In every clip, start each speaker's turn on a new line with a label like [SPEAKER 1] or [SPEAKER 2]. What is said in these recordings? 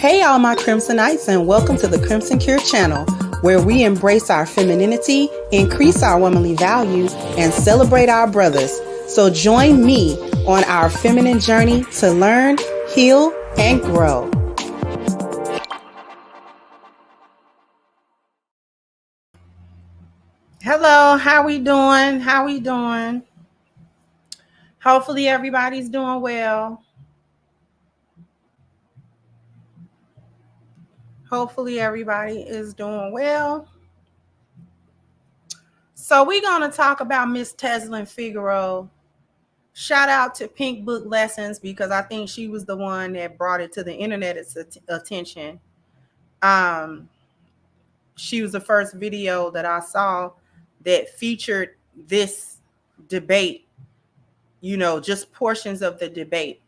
[SPEAKER 1] Hey, all my Crimsonites, and welcome to the Crimson Cure channel, where we embrace our femininity, increase our womanly values, and celebrate our brothers. So join me on our feminine journey to learn, heal, and grow. Hello, how we doing? How we doing? Hopefully everybody's doing well. Hopefully everybody is doing well. So we're going to talk about Miss Teslin Figaro. Shout out to Pink Book Lessons, because I think she was the one that brought it to the internet's attention. She was the first video that I saw that featured this debate, just portions of the debate.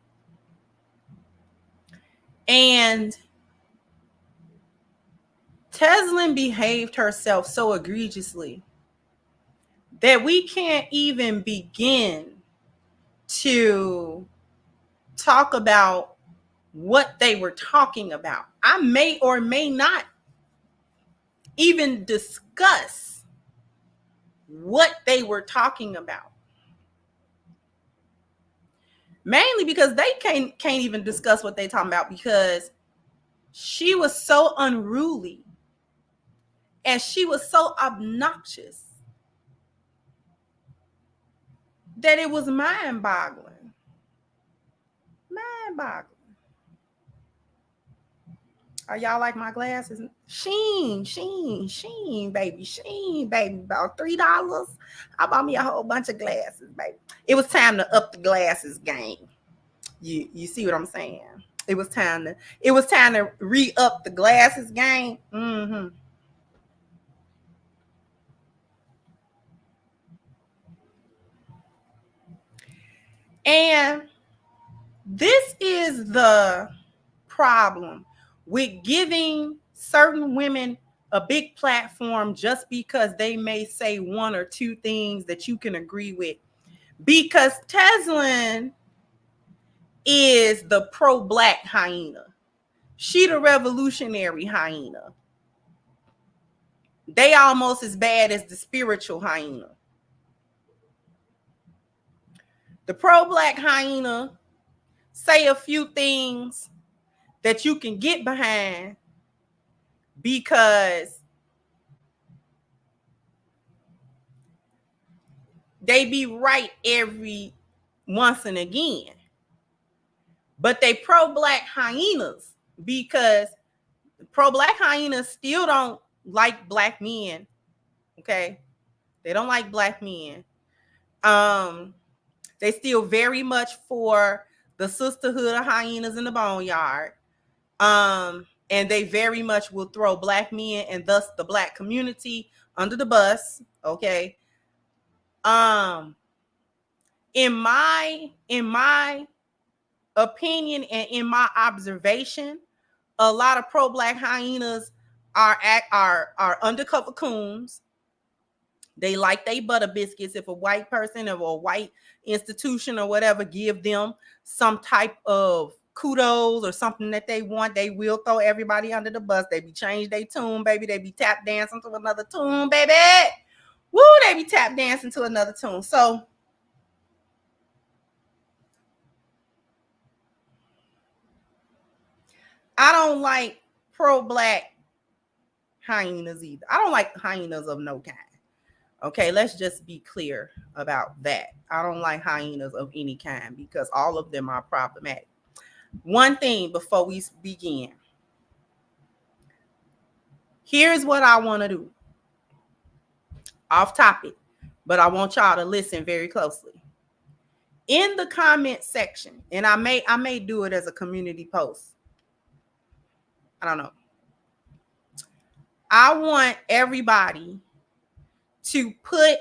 [SPEAKER 1] And Teslin behaved herself so egregiously that we can't even begin to talk about what they were talking about. I may or may not even discuss what they were talking about. Mainly because they can't even discuss what they're talking about, because she was so unruly and she was so obnoxious that it was mind-boggling. Mind-boggling. Are y'all like my glasses? Sheen, baby. Sheen, baby. About $3. I bought me a whole bunch of glasses, baby. It was time to up the glasses game. You see what I'm saying? It was time to re-up the glasses game. Mm-hmm. And this is the problem with giving certain women a big platform just because they may say one or two things that you can agree with. Because Teslin is the pro-black hyena. She the revolutionary hyena. They almost as bad as the spiritual hyena. The pro-black hyena say a few things that you can get behind because they be right every once and again. But they pro-black hyenas because pro-black hyenas still don't like black men. Okay? They don't like black men. They still very much for the sisterhood of hyenas in the boneyard. And they very much will throw black men and thus the black community under the bus. Okay. In my opinion and in my observation, a lot of pro-black hyenas are undercover coons. They like they butter biscuits. If a white person or a white institution or whatever give them some type of kudos or something that they want, they will throw everybody under the bus. They be change their tune, baby. They be tap dancing to another tune, baby. Woo, they be tap dancing to another tune. So I don't like pro-black hyenas either. I don't like hyenas of no kind. Okay, let's just be clear about that. I don't like hyenas of any kind because all of them are problematic. One thing before we begin. Here's what I want to do. Off topic, but I want y'all to listen very closely. In the comment section, and I may do it as a community post. I don't know. I want everybody to put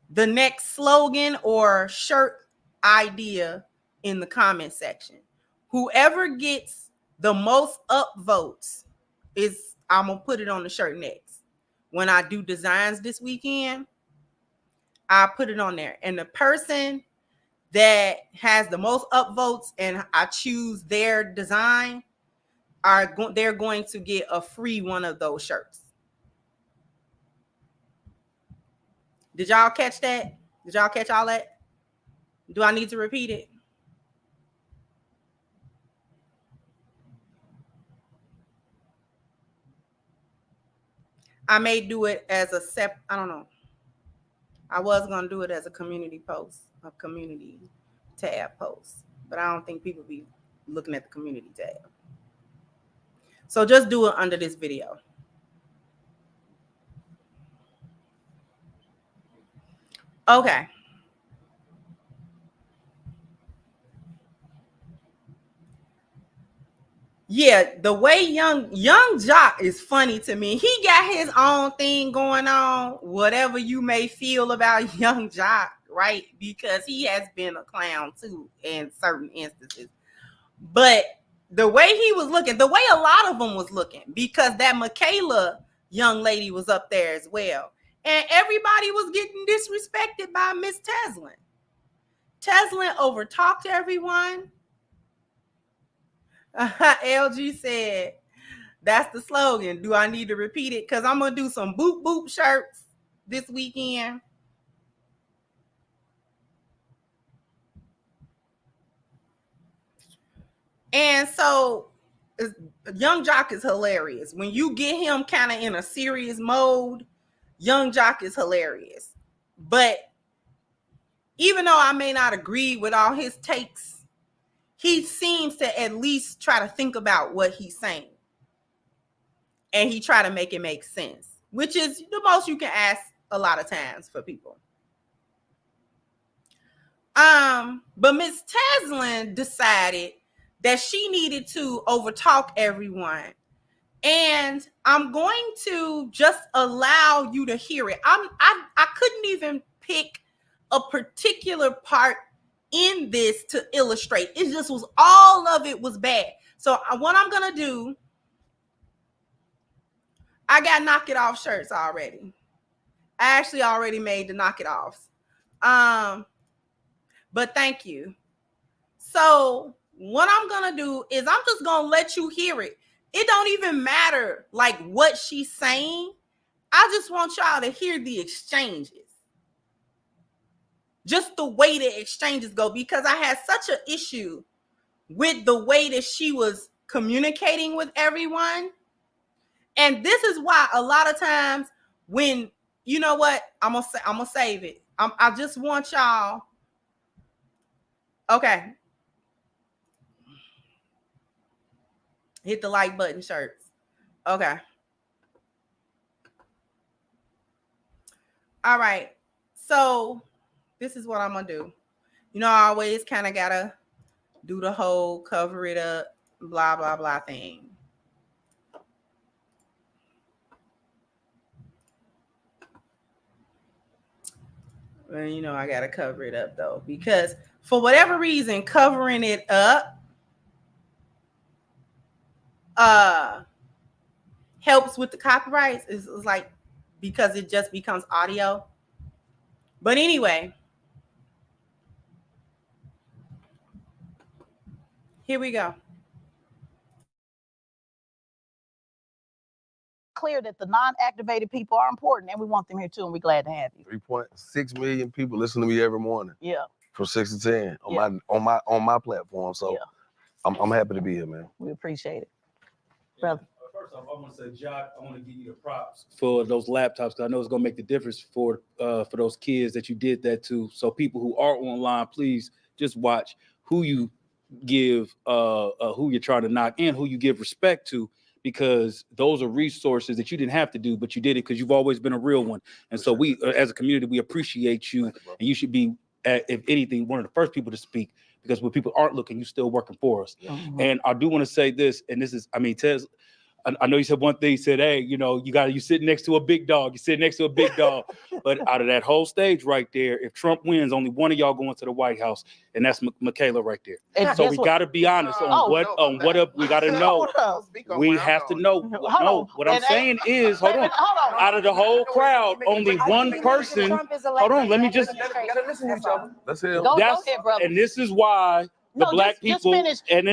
[SPEAKER 1] the next slogan or shirt idea in the comment section. Whoever gets the most upvotes I'm gonna put it on the shirt next. When I do designs this weekend, I put it on there. And the person that has the most upvotes and I choose their design they're going to get a free one of those shirts. Did y'all catch that? Did y'all catch all that? Do I need to repeat it? I may do it as a I don't know. I was going to do it as a community post, a community tab post, but I don't think people be looking at the community tab. So just do it under this video. Okay. Yeah, the way young Jock is funny to me. He got his own thing going on, whatever you may feel about young Jock, right? Because he has been a clown too in certain instances. But the way he was looking, the way a lot of them was looking, because that Michaela young lady was up there as well. And everybody was getting disrespected by Miss Teslin. Teslin overtalked everyone. LG said, that's the slogan. Do I need to repeat it? Because I'm going to do some boop boop shirts this weekend. And so Young Jock is hilarious. When you get him kind of in a serious mode, Young Jock is hilarious. But even though I may not agree with all his takes, he seems to at least try to think about what he's saying. And he try to make it make sense, which is the most you can ask a lot of times for people. But Miss Teslin decided that she needed to overtalk everyone. And I'm going to just allow you to hear it. I couldn't even pick a particular part in this to illustrate. It just was, all of it was bad. So what I'm going to do, I got Knock It Off shirts already. I actually already made the Knock It Offs. But thank you. So what I'm going to do is I'm just going to let you hear it. It don't even matter like what she's saying. I just want y'all to hear the exchanges. Just the way the exchanges go, because I had such an issue with the way that she was communicating with everyone. And this is why a lot of times when, you know what, I'm gonna save it. I just want y'all. Okay. Hit the like button, shirts. Okay. All right. So this is what I'm gonna do. You know, I always kind of gotta do the whole cover it up, blah, blah, blah thing. Well, you know, I gotta cover it up though, because for whatever reason, covering it up helps with the copyrights. It's like, because it just becomes audio. But anyway, here we go.
[SPEAKER 2] Clear that the non-activated people are important, and we want them here too, and we're glad to have you.
[SPEAKER 3] 3.6 million people listen to me every morning.
[SPEAKER 2] Yeah.
[SPEAKER 3] From 6 to 10 on my platform. So yeah. I'm happy to be here, man.
[SPEAKER 2] We appreciate it, brother.
[SPEAKER 4] First off, I want to say, Jock, I want to give you the props for those laptops, because I know it's going to make the difference for those kids that you did that to. So people who are online, please just watch who you give, who you're trying to knock, and who you give respect to, because those are resources that you didn't have to do, but you did it because you've always been a real one. And so we, as a community, we appreciate you, and you should be, if anything, one of the first people to speak, because when people aren't looking, you're still working for us. And I do want to say this, and this is, I mean, I know you said one thing. You said, hey, you sit next to a big dog. You sit next to a big dog. But out of that whole stage right there, if Trump wins, only one of y'all going to the White House, and that's Michaela right there.
[SPEAKER 2] And
[SPEAKER 4] So we got to be honest on what we got to know. We have to know. No, what I'm saying is, hold on. Out of the whole crowd, only one person. Hold on, let me just.
[SPEAKER 3] Gotta listen to each other. Let's hear.
[SPEAKER 2] Go ahead, brother.
[SPEAKER 4] And this is why. Black people,
[SPEAKER 2] finish.
[SPEAKER 4] and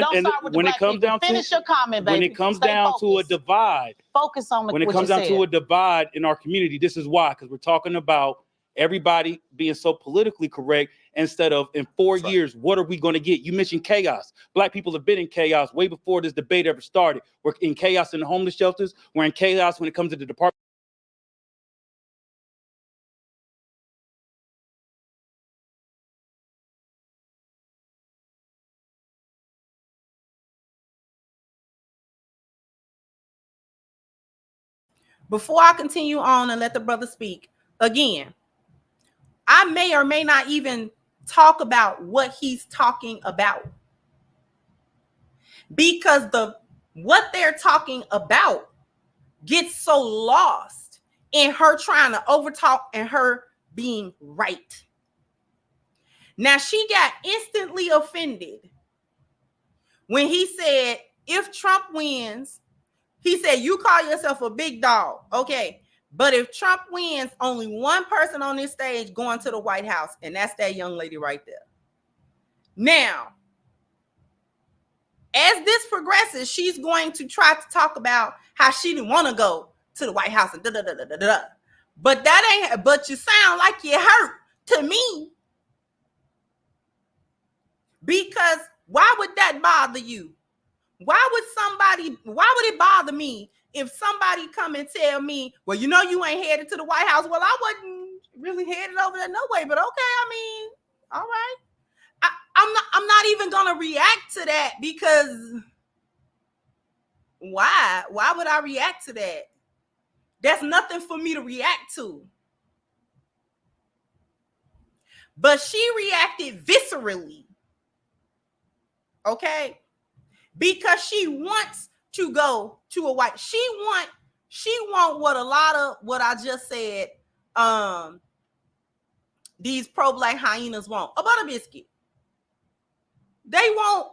[SPEAKER 4] when it comes down to
[SPEAKER 2] finish your comment, baby.
[SPEAKER 4] When it comes down to a divide,
[SPEAKER 2] focus on
[SPEAKER 4] when it comes down to a divide in our community, this is why, because we're talking about everybody being so politically correct instead of in 4 years, what are we going to get? You mentioned chaos. Black people have been in chaos way before this debate ever started. We're in chaos in the homeless shelters. We're in chaos when it comes to the Department.
[SPEAKER 1] Before I continue on and let the brother speak, again, I may or may not even talk about what he's talking about, because what they're talking about gets so lost in her trying to overtalk and her being right. Now, she got instantly offended when he said, if Trump wins, he said, you call yourself a big dog. Okay. But if Trump wins, only one person on this stage going to the White House, and that's that young lady right there. Now, as this progresses, she's going to try to talk about how she didn't want to go to the White House and da-da-da-da-da-da. But you sound like you hurt to me. Because why would that bother you? Why would it bother me if somebody come and tell me, well, you ain't headed to the White House? Well, I wasn't really headed over there no way, but okay, all right. I'm not even gonna react to that, because why? Why would I react to that? That's nothing for me to react to. But she reacted viscerally. Okay? Because she wants to go to a white. She want what a lot of what I just said, these pro-black hyenas want. A butter biscuit. They want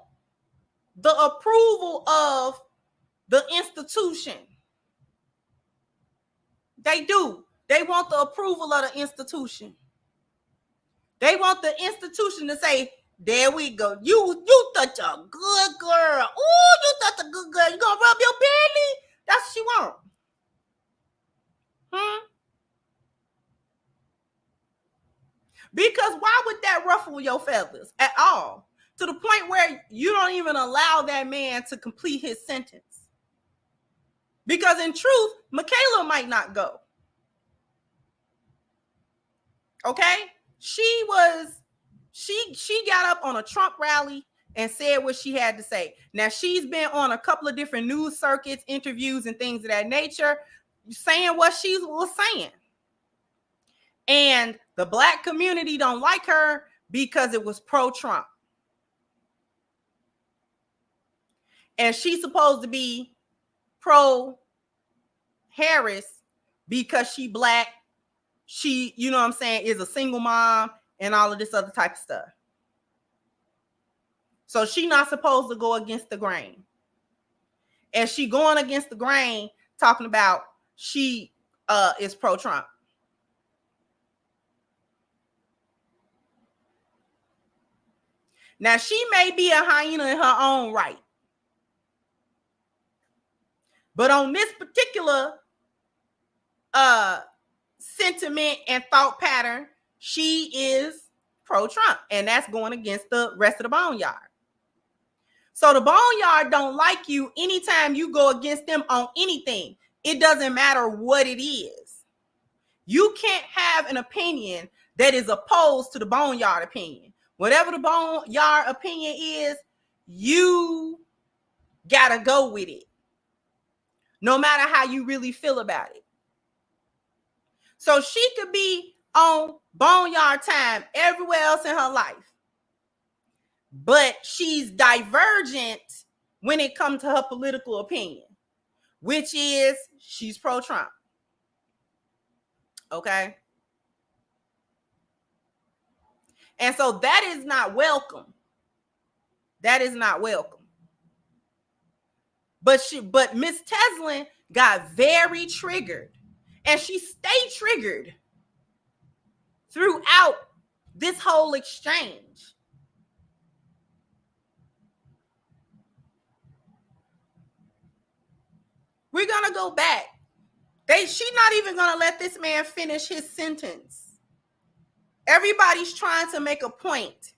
[SPEAKER 1] the approval of the institution. They do. They want the approval of the institution. They want the institution to say, there we go. You such a good girl. Ooh, you such a good girl. You gonna rub your belly? That's what she want. Because why would that ruffle your feathers at all? To the point where you don't even allow that man to complete his sentence. Because in truth, Michaela might not go. Okay? She got up on a Trump rally and said what she had to say. Now, she's been on a couple of different news circuits, interviews, and things of that nature, saying what she was saying. And the black community don't like her because it was pro-Trump. And she's supposed to be pro-Harris because she black. She, is a single mom and all of this other type of stuff. So she's not supposed to go against the grain. And she going against the grain, talking about she is pro-Trump. Now, she may be a hyena in her own right. But on this particular sentiment and thought pattern, she is pro-Trump. And that's going against the rest of the boneyard. So the boneyard don't like you anytime you go against them on anything. It doesn't matter what it is. You can't have an opinion that is opposed to the boneyard opinion. Whatever the boneyard opinion is, you gotta go with it. No matter how you really feel about it. So she could be on boneyard time everywhere else in her life. But she's divergent when it comes to her political opinion. which is she's pro-Trump. Okay. And so that is not welcome. That is not welcome. But Miss Teslin got very triggered, and she stayed triggered throughout this whole exchange. We're gonna go back. She's not even gonna let this man finish his sentence. Everybody's trying to make a point,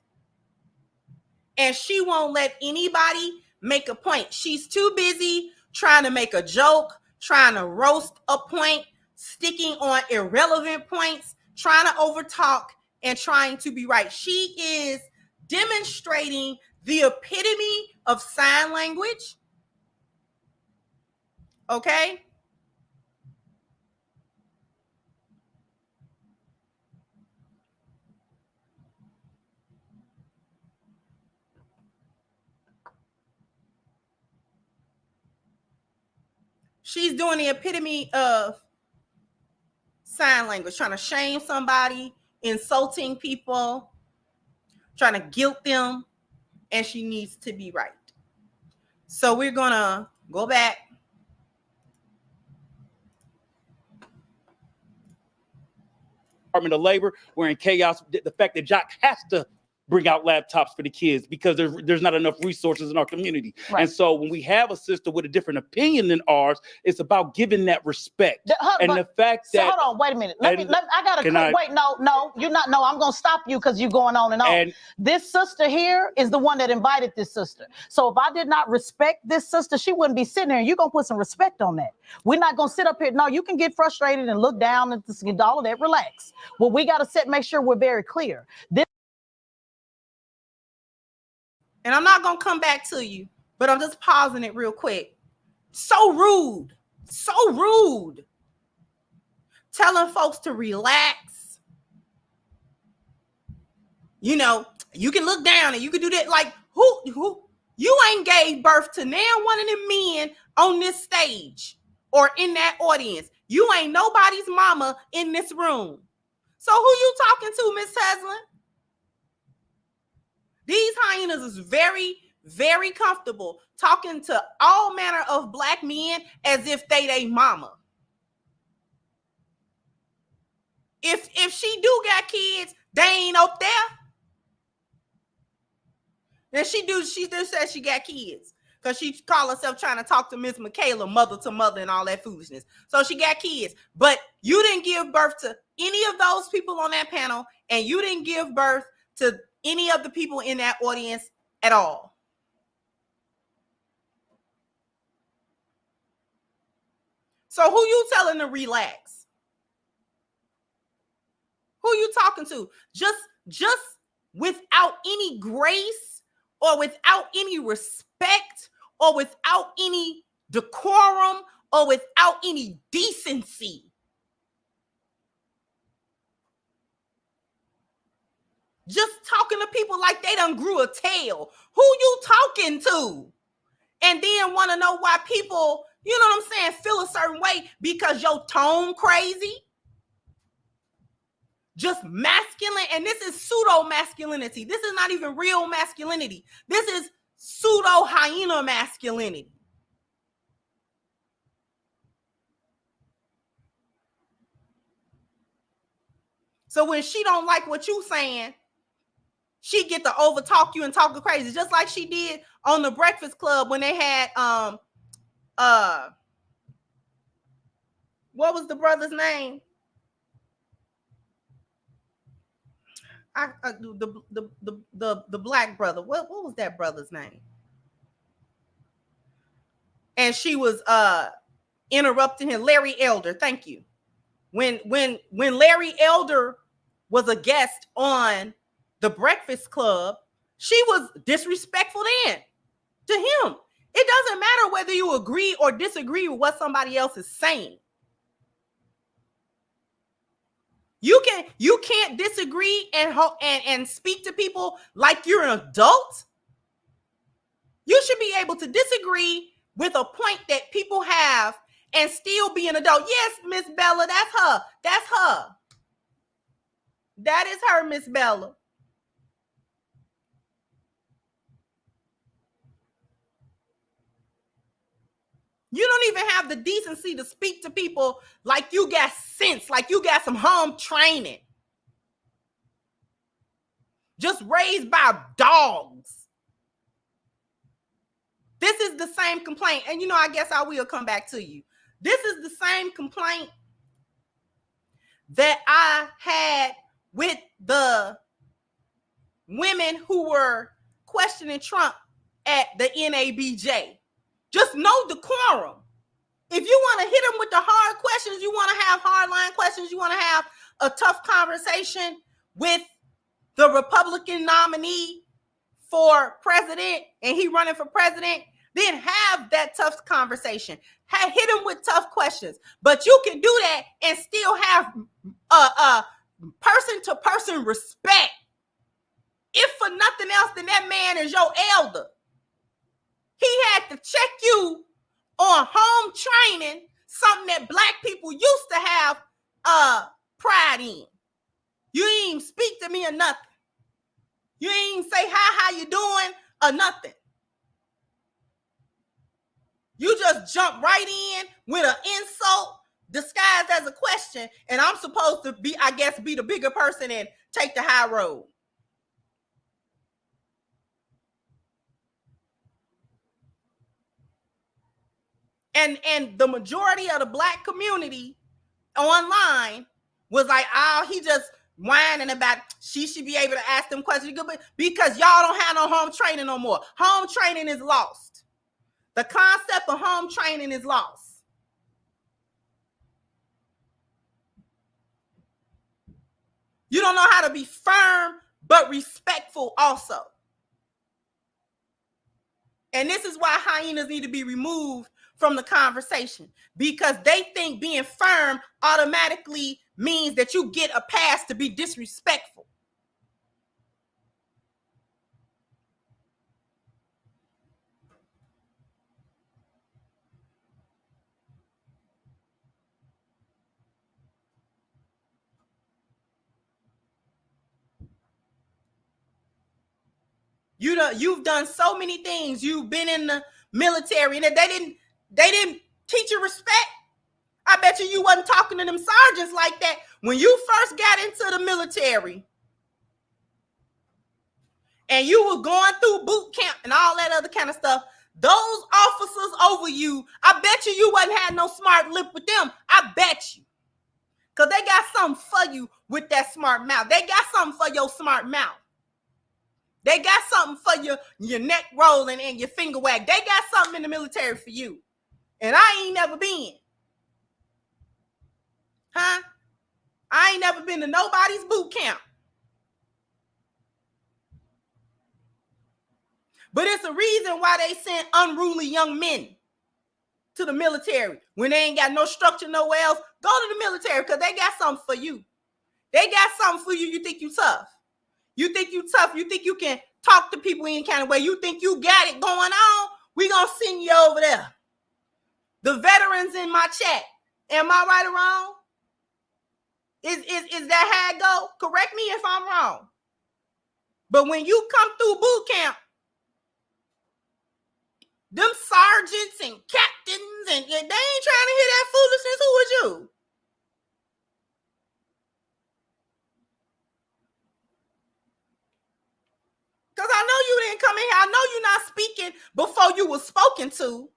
[SPEAKER 1] and she won't let anybody make a point. She's too busy trying to make a joke, trying to roast a point, sticking on irrelevant points, trying to overtalk, and trying to be right. She is demonstrating the epitome of sign language. Okay? She's doing the epitome of sign language, trying to shame somebody, insulting people, trying to guilt them, and she needs to be right. So we're going to go back.
[SPEAKER 4] Department of Labor, we're in chaos. The fact that Jock has to bring out laptops for the kids because there's not enough resources in our community. Right. And so when we have a sister with a different opinion than ours, it's about giving that respect. The fact that...
[SPEAKER 2] hold on, wait a minute. I got to... Wait, no, you're not... No, I'm going to stop you because you're going on and on. And this sister here is the one that invited this sister. So if I did not respect this sister, she wouldn't be sitting here. You're going to put some respect on that. We're not going to sit up here. No, you can get frustrated and look down at all of that. Relax. Well, we got to make sure we're very clear.
[SPEAKER 1] And I'm not going to come back to you, but I'm just pausing it real quick. So rude. So rude. Telling folks to relax. You know, you can look down and you can do that. Like, who? You ain't gave birth to now one of them men on this stage or in that audience. You ain't nobody's mama in this room. So who you talking to, Miss Teslin? These hyenas is very, very comfortable talking to all manner of black men as if they mama. If she do got kids, they ain't up there. Then she just says she got kids because she call herself trying to talk to Miss Michaela, mother to mother and all that foolishness. So she got kids, but you didn't give birth to any of those people on that panel, and you didn't give birth to any of the people in that audience at all. So who you telling to relax? Who you talking to? Just without any grace or without any respect or without any decorum or without any decency. Just talking to people like they done grew a tail. Who you talking to? And then want to know why people, you know what I'm saying, feel a certain way because your tone crazy. Just masculine. And this is pseudo masculinity. This is not even real masculinity. This is pseudo hyena masculinity. So when she don't like what you saying, she get to overtalk you and talk crazy, just like she did on the Breakfast Club when they had what was the brother's name? The black brother. What was that brother's name? And she was interrupting him. Larry Elder. Thank you. When Larry Elder was a guest on the Breakfast Club, she was disrespectful then to him. It doesn't matter whether you agree or disagree with what somebody else is saying. You can't disagree and speak to people like you're an adult. You should be able to disagree with a point that people have and still be an adult. Yes, Miss Bella, that's her. That's her. That is her, Miss Bella. You don't even have the decency to speak to people like you got sense, like you got some home training. Just raised by dogs. This is the same complaint. And, I guess I will come back to you. This is the same complaint that I had with the women who were questioning Trump at the NABJ. Just know decorum. If you want to hit them with the hard questions, you want to have hardline questions, you want to have a tough conversation with the Republican nominee for president and he running for president, then have that tough conversation. Hit him with tough questions. But you can do that and still have person-to-person respect. If for nothing else, then that man is your elder. He had to check you on home training, something that Black people used to have pride in. You ain't even speak to me or nothing. You ain't even say, hi, how you doing, or nothing. You just jump right in with an insult disguised as a question, and I'm supposed to be the bigger person and take the high road. And the majority of the Black community online was like, oh, he just whining about she should be able to ask them questions because y'all don't have no home training no more. Home training is lost. The concept of home training is lost. You don't know how to be firm but respectful also. And this is why hyenas need to be removed from the conversation, because they think being firm automatically means that you get a pass to be disrespectful. You've done so many things. You've been in the military, and they didn't teach you respect. I bet you wasn't talking to them sergeants like that when you first got into the military, and you were going through boot camp and all that other kind of stuff. Those officers over you, I bet you wasn't had no smart lip with them. I bet you, because they got something for you with that smart mouth. They got something for your smart mouth. They got something for your neck rolling and your finger wag. They got something in the military for you. And I ain't never been. Huh? I ain't never been to nobody's boot camp. But it's a reason why they send unruly young men to the military. When they ain't got no structure nowhere else, go to the military because they got something for you. They got something for you. You think you tough. You think you tough. You think you can talk to people any kind of way. You think you got it going on. We gonna send you over there. The veterans in my chat. Am I right or wrong? Is that how it go? Correct me if I'm wrong. But when you come through boot camp, them sergeants and captains, and they ain't trying to hear that foolishness. Who was you? Because I know you didn't come in here. I know you're not speaking before you were spoken to.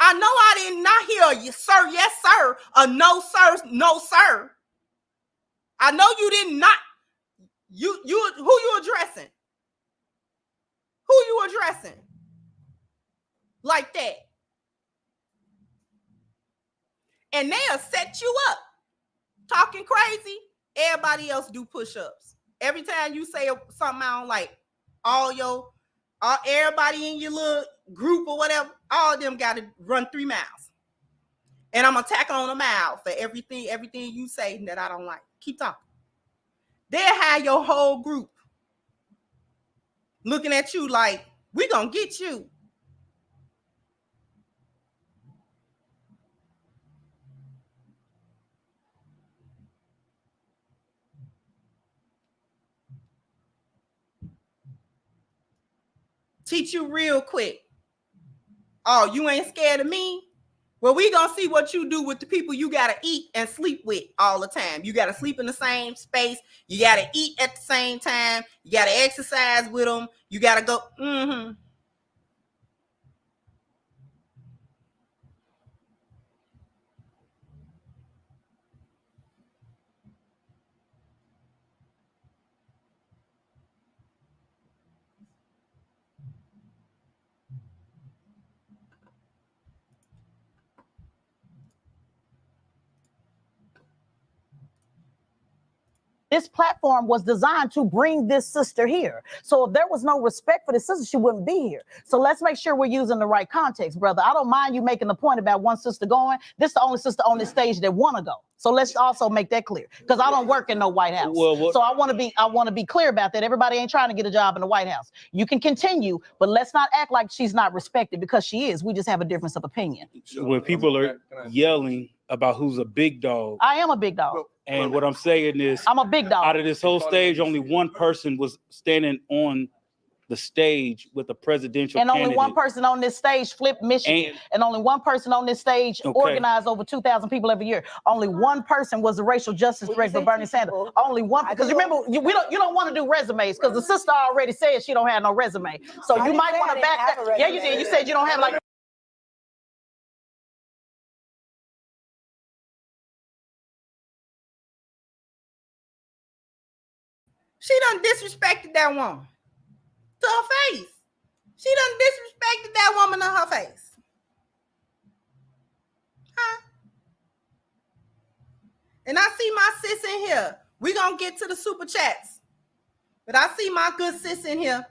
[SPEAKER 1] I know I did not hear a yes, sir, yes, sir, a no, sir, no, sir. I know you did not. Who you addressing? Who you addressing? Like that. And they'll set you up. Talking crazy. Everybody else do push-ups. Every time you say something I don't like, everybody in your little group or whatever, all of them got to run 3 miles. And I'm going to tack on a mile for everything you say that I don't like. Keep talking. They'll have your whole group looking at you like, We gonna get you. Teach you real quick. Oh, you ain't scared of me? Well, we gonna see what you do with the people you gotta eat and sleep with all the time. You gotta sleep in the same space. You gotta eat at the same time. You gotta exercise with them. You gotta go.
[SPEAKER 2] This platform was designed to bring this sister here. So if there was no respect for this sister, she wouldn't be here. So let's make sure we're using the right context, brother. I don't mind you making the point about one sister going. This is the only sister on this stage that want to go. So let's also make that clear, because I don't work in no White House. So I want to be clear about that. Everybody ain't trying to get a job in the White House. You can continue, but let's not act like she's not respected, because she is. We just have a difference of opinion.
[SPEAKER 4] When people are yelling about who's a big dog,
[SPEAKER 2] I am a big dog.
[SPEAKER 4] And what I'm saying is,
[SPEAKER 2] I'm a big dog.
[SPEAKER 4] Out of this whole stage, only one person was standing on the stage with a presidential
[SPEAKER 2] candidate.
[SPEAKER 4] Only
[SPEAKER 2] one person on this stage flipped Michigan. And only one person on this stage organized over 2,000 people every year. Only one person was the racial justice director for Bernie Sanders. Only one, because remember, you don't want to do resumes, because the sister already said she don't have no resume. So you might want to back that. Yeah, you did. You said you don't have like.
[SPEAKER 1] She done disrespected that woman to her face. She done disrespected that woman to her face. Huh? And I see my sis in here. We're going to get to the super chats. But I see my good sis in here.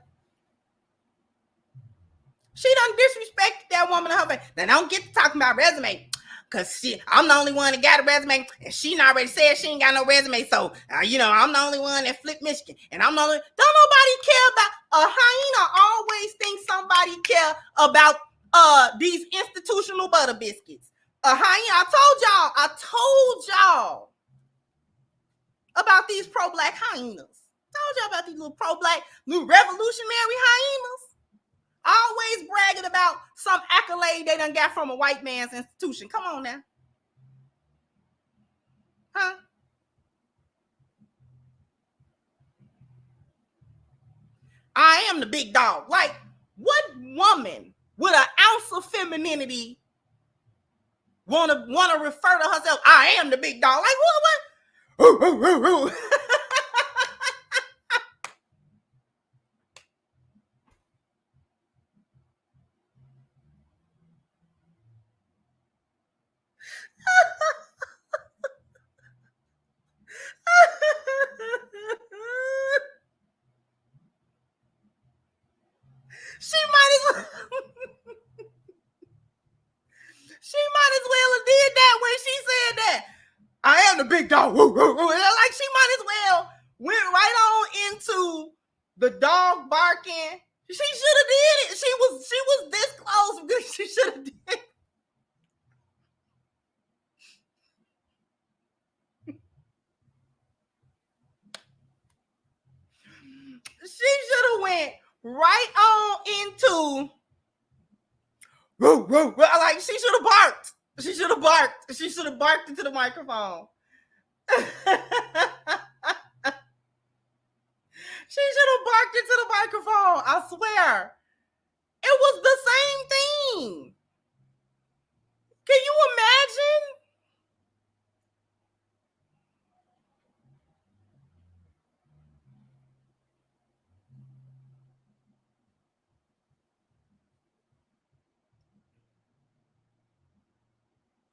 [SPEAKER 1] She done disrespected that woman to her face. Now, don't get to talking about resume. Because I'm the only one that got a resume, and she already said she ain't got no resume. So, I'm the only one that flipped Michigan. And I'm the only, don't nobody care about, a hyena always thinks somebody care about these institutional butter biscuits. A hyena, I told y'all about these pro-black hyenas. Told y'all about these little pro-black, new revolutionary hyenas. Always bragging about some accolade they done got from a white man's institution. Come on now. Huh? I am the big dog. Like, what woman with an ounce of femininity wanna refer to herself? I am the big dog. Like, what? She might as well have did that when she said that. I am the big dog. Like, she might as well went right on into the dog barking. She should have did it. She was this close. She should have did it. She should have went right on into like she should have barked. She should have barked. She should have barked into the microphone. She should have barked into the microphone. I swear. It was the same thing. Can you imagine?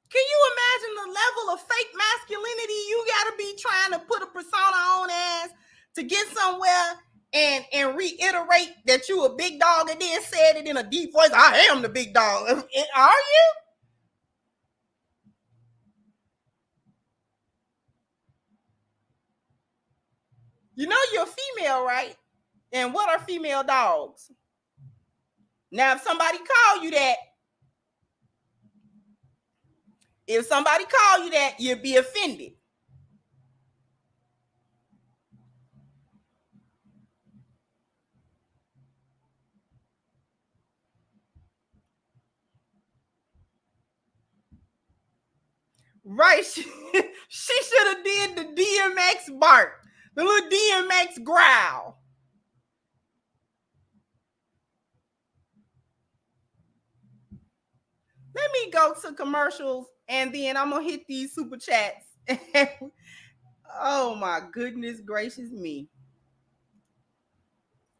[SPEAKER 1] Can you imagine the level of fake masculinity you got to be trying to put a persona on as to get somewhere and reiterate that you a big dog and then said it in a deep voice? I am the big dog. Are you? You know you're a female, right? And what are female dogs? Now, if somebody call you that, you'll be offended. Right. She should have did the DMX bark, the little DMX growl. Let me go to commercials and then I'm going to hit these super chats. Oh my goodness gracious me.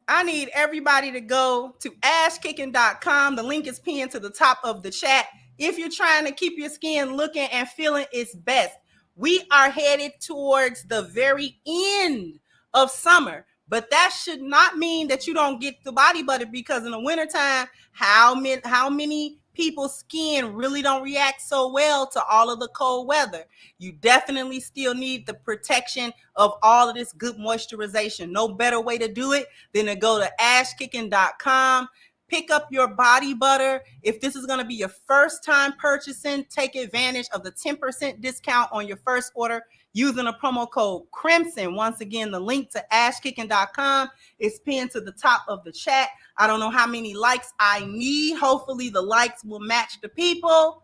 [SPEAKER 1] I need everybody to go to ashkicking.com. The link is pinned to the top of the chat. If you're trying to keep your skin looking and feeling its best, we are headed towards the very end of summer. But that should not mean that you don't get the body butter, because in the wintertime, how many people's skin really don't react so well to all of the cold weather. You definitely still need the protection of all of this good moisturization. No better way to do it than to go to ashkicking.com. Pick up your body butter. If this is going to be your first time purchasing, take advantage of the 10% discount on your first order using the promo code Crimson. Once again, the link to ashkicking.com is pinned to the top of the chat. I don't know how many likes I need. Hopefully the likes will match the people.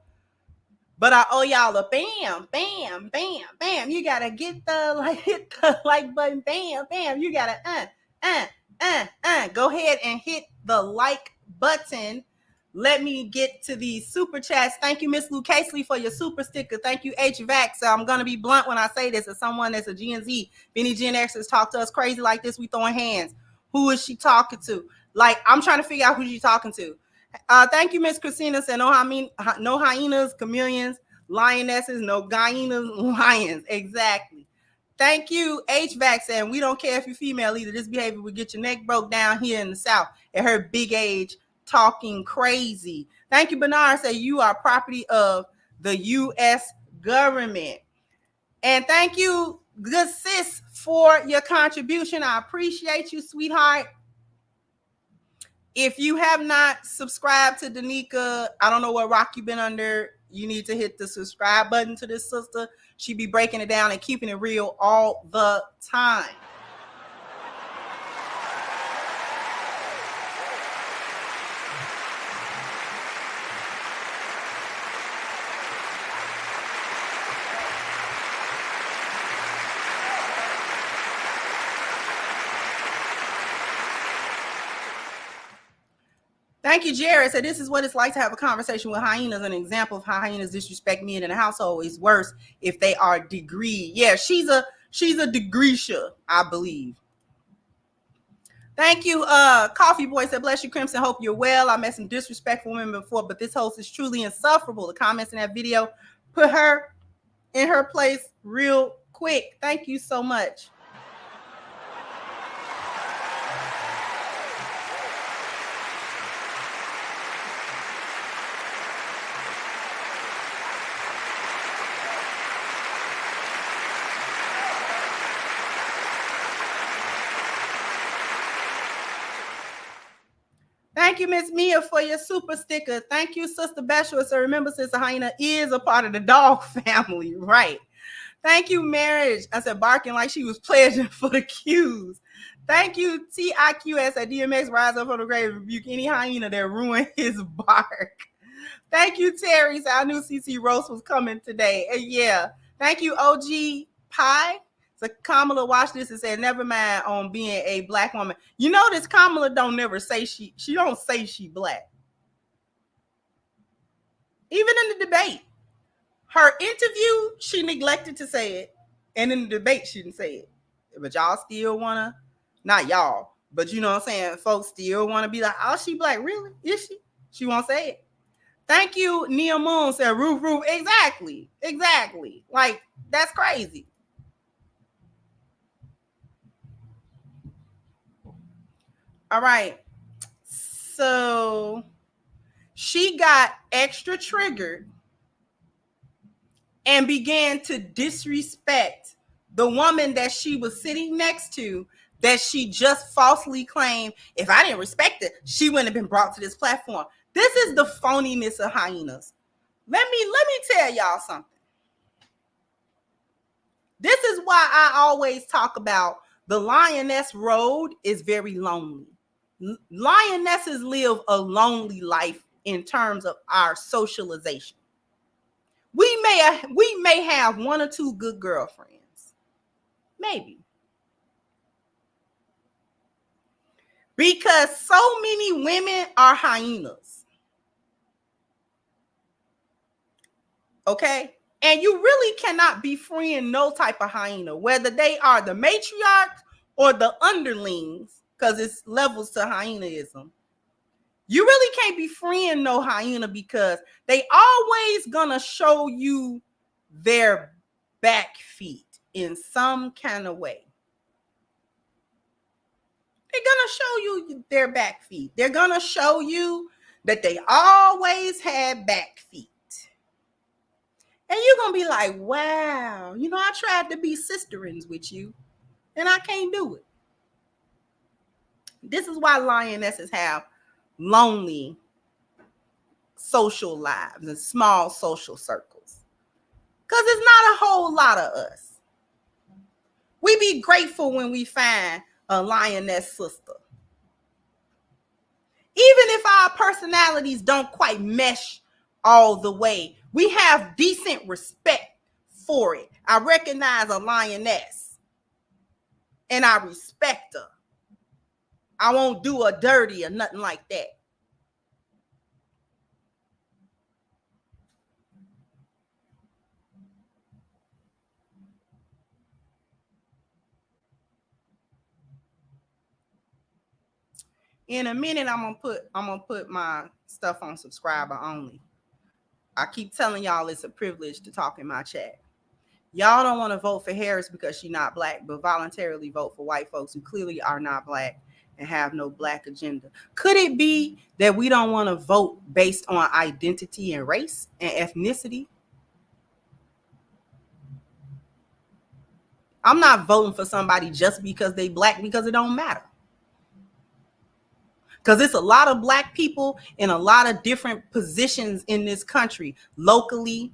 [SPEAKER 1] But I owe y'all a bam, bam, bam, bam. You got to hit the like button. Bam, bam. You got to go ahead and hit the like button. Let me get to these super chats. Thank you, Miss Lou Casely, for your super sticker. Thank you, HVAC. So I'm going to be blunt when I say this. As someone that's a Gen Z, if any Gen Xers talk to us crazy like this, we throwing hands. Who is she talking to? Like, I'm trying to figure out who she's talking to. Thank you, Miss Christina. Said no hyenas, chameleons, lionesses, no hyenas, lions. Exactly. Thank you, HVAC, saying we don't care if you're female either. This behavior will get your neck broke down here in the South at her big age, talking crazy. Thank you, Bernard. Say you are property of the U.S. government. And thank you, good sis, for your contribution. I appreciate you, sweetheart. If you have not subscribed to Danica, I don't know what rock you've been under. You need to hit the subscribe button to this sister. She be breaking it down and keeping it real all the time. Thank you, Jared. So this is what it's like to have a conversation with hyenas. An example of how hyenas disrespect men in the household is worse if they are degree. Yeah, she's a degreesha, I believe. Thank you, Coffee Boy said, bless you, Crimson. Hope you're well. I met some disrespectful women before, but this host is truly insufferable. The comments in that video put her in her place real quick. Thank you so much. Thank you, Miss Mia, for your super sticker. Thank you, Sister Beshua. So remember, Sister Hyena is a part of the dog family, right? Thank you, Marriage. I said barking like she was pledging for the cues. Thank you, TIQS at DMX Rise Up from the Grave. Rebuke any hyena that ruined his bark. Thank you, Terry. So I knew CC Roast was coming today. Yeah. Thank you, OG Pie. So Kamala watched this and said, never mind on being a black woman. You know, this Kamala don't never say she don't say she black. Even in the debate. Her interview, she neglected to say it. And in the debate, she didn't say it. But y'all still wanna, not y'all, but you know what I'm saying, folks still wanna be like, oh, she black. Really? Is she? She won't say it. Thank you, Nia Moon said, roof. Exactly. Like, that's crazy. All right. So she got extra triggered and began to disrespect the woman that she was sitting next to that she just falsely claimed, if I didn't respect it, she wouldn't have been brought to this platform. This is the phoniness of hyenas. Let me tell y'all something. This is why I always talk about the lioness road is very lonely. Lionesses live a lonely life in terms of our socialization. We may have one or two good girlfriends. Maybe. Because so many women are hyenas. Okay? And you really cannot befriend no type of hyena, whether they are the matriarch or the underlings, because it's levels to hyenaism. You really can't befriend no hyena because they always gonna show you their back feet in some kind of way. They're gonna show you their back feet. They're gonna show you that they always had back feet. And you're gonna be like, wow, I tried to be sisterins with you, and I can't do it. This is why lionesses have lonely social lives and small social circles. Because it's not a whole lot of us. We be grateful when we find a lioness sister. Even if our personalities don't quite mesh all the way, we have decent respect for it. I recognize a lioness and I respect her. I won't do her dirty or nothing like that. In a minute, I'm gonna put my stuff on subscriber only. I keep telling y'all it's a privilege to talk in my chat. Y'all don't want to vote for Harris because she's not black, but voluntarily vote for white folks who clearly are not black and have no black agenda. Could it be that we don't want to vote based on identity and race and ethnicity? I'm not voting for somebody just because they black, because it don't matter. Because it's a lot of black people in a lot of different positions in this country, locally,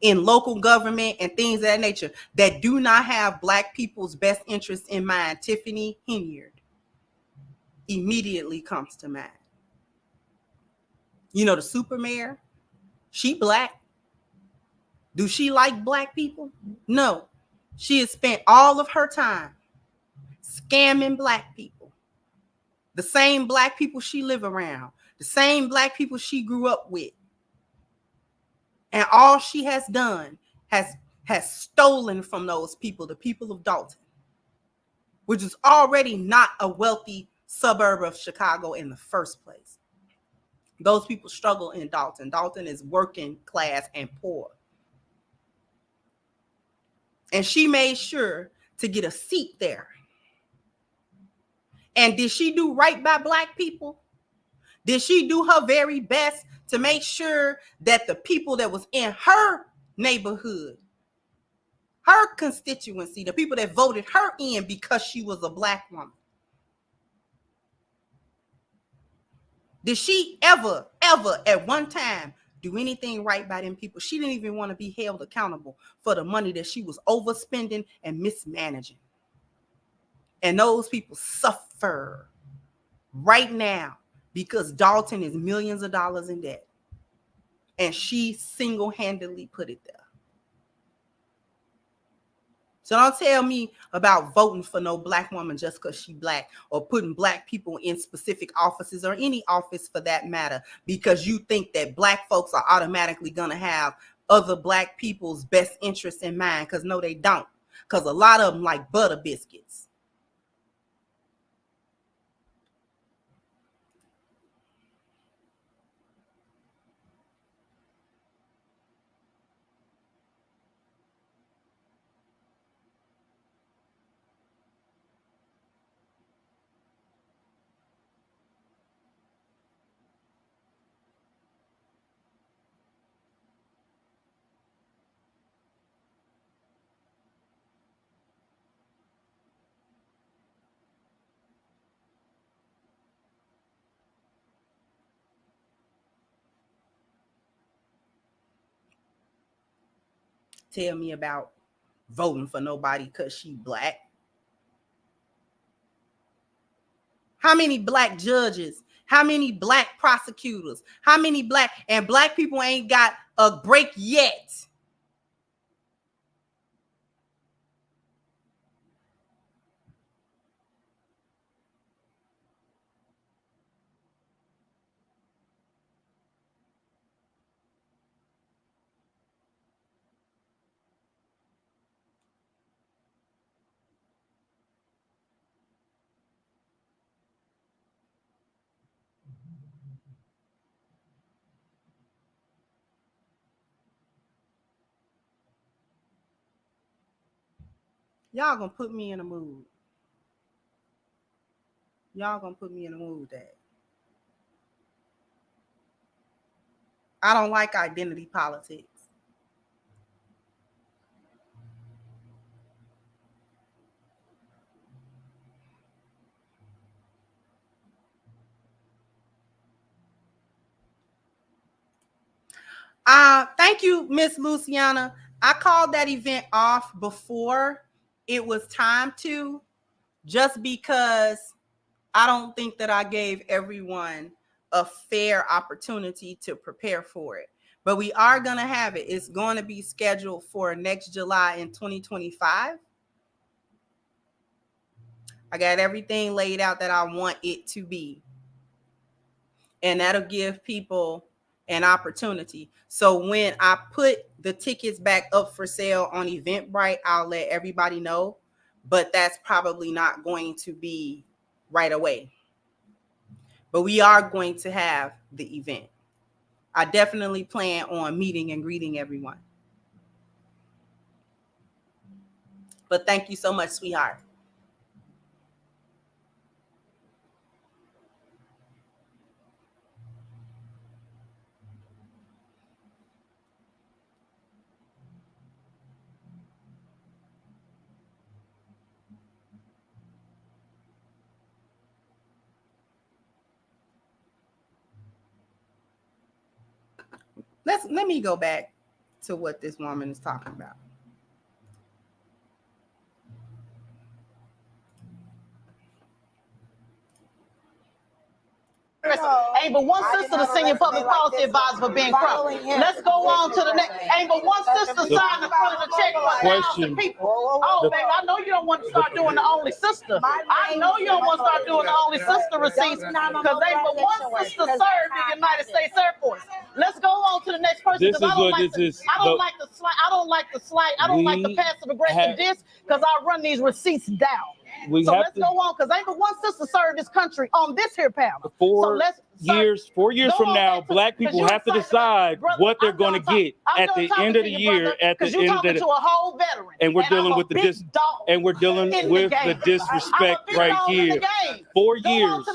[SPEAKER 1] in local government and things of that nature, that do not have black people's best interests in mind. Tiffany Henyard immediately comes to mind. The super mayor, she black. Do she like black people? No. She has spent all of her time scamming black people. The same black people she live around, the same black people she grew up with. And all she has done has stolen from those people, the people of Dalton, which is already not a wealthy suburb of Chicago in the first place. Those people struggle in Dalton. Dalton is working class and poor. And she made sure to get a seat there. And did she do right by black people? Did she do her very best to make sure that the people that was in her neighborhood, her constituency, the people that voted her in because she was a black woman, did she ever at one time do anything right by them people? She didn't even want to be held accountable for the money that she was overspending and mismanaging. And those people suffer right now because Dalton is millions of dollars in debt. And she single-handedly put it there. So don't tell me about voting for no black woman just because she black, or putting black people in specific offices, or any office for that matter, because you think that black folks are automatically going to have other black people's best interests in mind, because no, they don't. Because a lot of them like butter biscuits. tell me about voting for nobody because she black. How many black judges? How many black prosecutors? How many black people ain't got a break yet? Y'all gonna put me in a mood. Y'all gonna put me in a mood that I don't like identity politics. Thank you, Miss Luciana. I called that event off before it was time to, just because I don't think that I gave everyone a fair opportunity to prepare for it. But we are going to have it. It's going to be scheduled for next July in 2025. I got everything laid out that I want it to be. And that'll give people an opportunity. So when I put the tickets back up for sale on Eventbrite, I'll let everybody know. But that's probably not going to be right away. But we are going to have the event. I definitely plan on meeting and greeting everyone. But thank you so much, sweetheart. Let me go back to what this woman is talking about.
[SPEAKER 2] Ain't but one sister the senior public policy advisor for being corrupt. Let's go on to the next. Ain't but one sister signed the front of the check for 1,000 people. Oh, baby, I know you don't want to start doing the only sister. I know you don't want to start doing the only sister receipts, because ain't but one sister served the United States Air Force. Let's go on to the next person, because I don't like the passive aggressive diss, because I run these receipts down. So let's go on, because ain't but one sister served this country on this here panel.
[SPEAKER 4] 4 years from now, black people have to decide what they're going to get at the end of the year. At the end of the,
[SPEAKER 2] to a whole veteran,
[SPEAKER 4] and we're dealing with the disrespect right here. 4 years.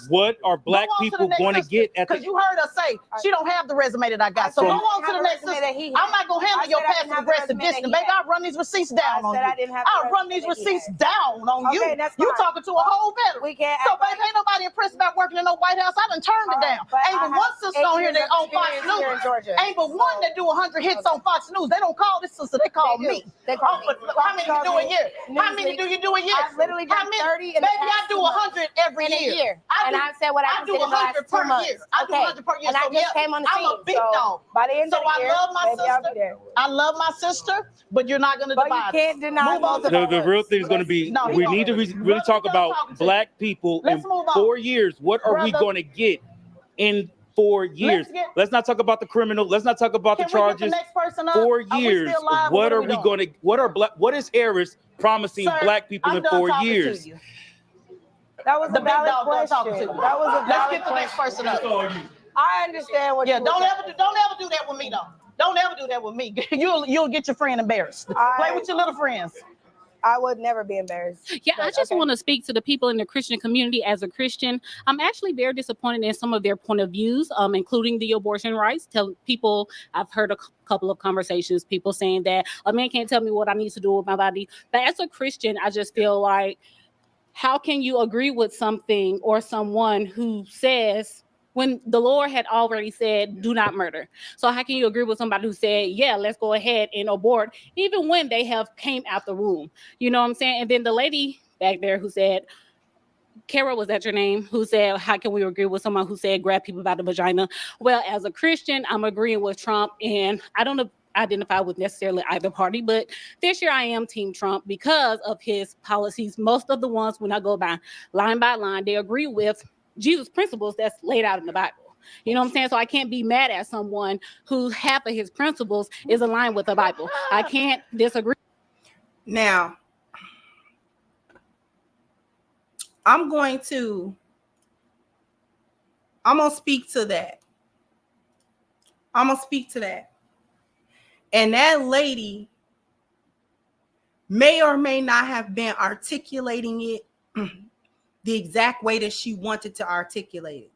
[SPEAKER 4] What are black people going to get at the?
[SPEAKER 2] Because you heard her say she don't have the resume that I got. So go on to the next sister. I'm not gonna handle your passive aggressive distance, baby. I run these receipts down on you. I run these receipts down on you. You talking to a whole veteran. So baby, ain't nobody impressed about working in no White House. I done turned it down. Ain't but one sister on here that on Fox News. Ain't but one that do 100 hits on Fox News. They don't call this sister. They call me. How many you do a year? How many do you do a year?
[SPEAKER 5] I've literally done 30 in the
[SPEAKER 2] Baby, I do 100 every year.
[SPEAKER 5] And I've said what I
[SPEAKER 2] do 100 per year. I do 100 per year.
[SPEAKER 5] And I just came on the scene.
[SPEAKER 2] I'm a big dog.
[SPEAKER 5] By the end of the year,
[SPEAKER 2] I love my sister. I love my sister, but you're not going to divide.
[SPEAKER 5] But you can't deny
[SPEAKER 4] the real thing is going to be, we need to really talk about black people in 4 years. What are we going to get in 4 years? Let's not talk about the criminal. Let's not talk about the charges. 4 years. What are we going to? What is Harris promising black people in 4 years?
[SPEAKER 5] That was a valid question. That was a valid
[SPEAKER 2] question. Let's get the next person up.
[SPEAKER 5] I understand what.
[SPEAKER 2] Yeah, don't ever do that with me though. Don't ever do that with me. You'll get your friend embarrassed. Play with your little friends.
[SPEAKER 5] I would never be embarrassed.
[SPEAKER 6] Yeah, I just want to speak to the people in the Christian community. As a Christian, I'm actually very disappointed in some of their point of views, including the abortion rights. Tell people, I've heard a couple of conversations, people saying that a man can't tell me what I need to do with my body. But as a Christian, I just feel like, how can you agree with something or someone who says when the Lord had already said, do not murder. So how can you agree with somebody who said, yeah, let's go ahead and abort, even when they have came out the womb? You know what I'm saying? And then the lady back there who said, Kara, was that your name? Who said, how can we agree with someone who said grab people by the vagina? Well, as a Christian, I'm agreeing with Trump, and I don't identify with necessarily either party, but this year I am Team Trump because of his policies. Most of the ones, when I go by line, they agree with Jesus' principles that's laid out in the Bible. You know what I'm saying? So I can't be mad at someone who half of his principles is aligned with the Bible. I can't disagree.
[SPEAKER 1] Now, I'm going to speak to that. And that lady may or may not have been articulating it the exact way that she wanted to articulate it.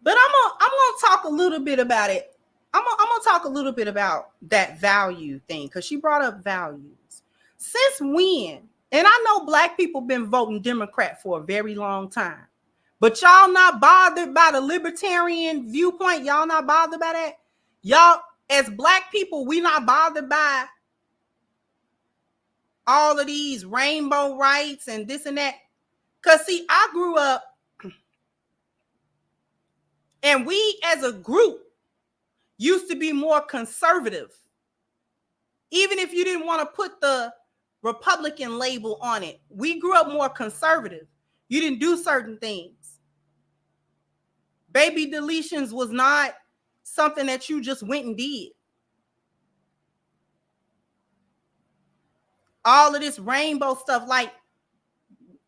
[SPEAKER 1] But I'm gonna talk a little bit about it. I'm gonna talk a little bit about that value thing, because she brought up values. Since when? And I know Black people been voting Democrat for a very long time, but y'all not bothered by the libertarian viewpoint. Y'all not bothered by that. Y'all, as Black people, we not bothered by all of these rainbow rights and this and that. Because see, I grew up and we as a group used to be more conservative. Even if you didn't want to put the Republican label on it, we grew up more conservative. You didn't do certain things. Baby deletions was not something that you just went and did. All of this rainbow stuff, like,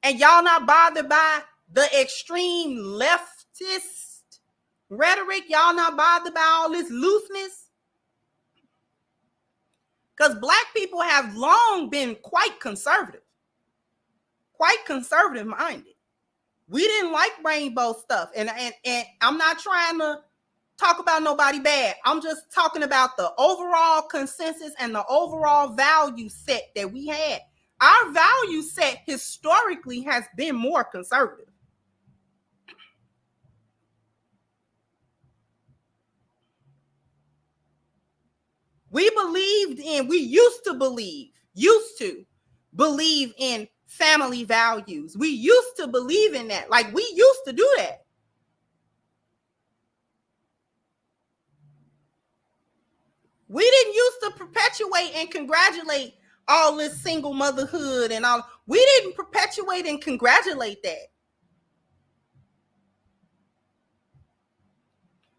[SPEAKER 1] and y'all not bothered by the extreme leftist rhetoric. Y'all not bothered by all this looseness. Because Black people have long been quite conservative minded. We didn't like rainbow stuff. And I'm not trying to talk about nobody bad. I'm just talking about the overall consensus and the overall value set that we had. Our value set historically has been more conservative. We used to believe in family values. We used to believe in that. Like, we used to do that. We didn't used to perpetuate and congratulate all this single motherhood and all. We didn't perpetuate and congratulate that.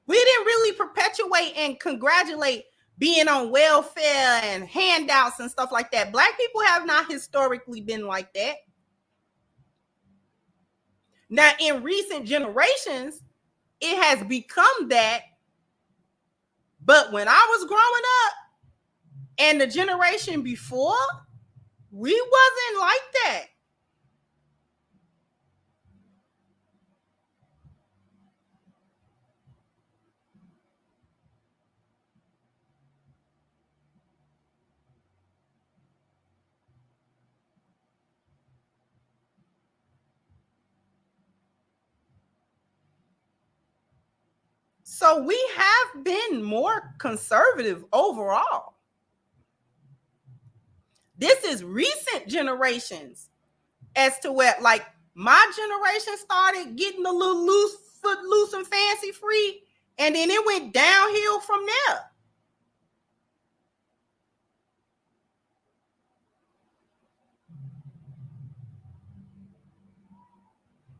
[SPEAKER 1] We didn't really perpetuate and congratulate being on welfare and handouts and stuff like that. Black people have not historically been like that. Now, in recent generations, it has become that. But when I was growing up and the generation before, we wasn't like that. So we have been more conservative overall. This is recent generations as to where, like, my generation started getting a little loose and fancy free, and then it went downhill from there.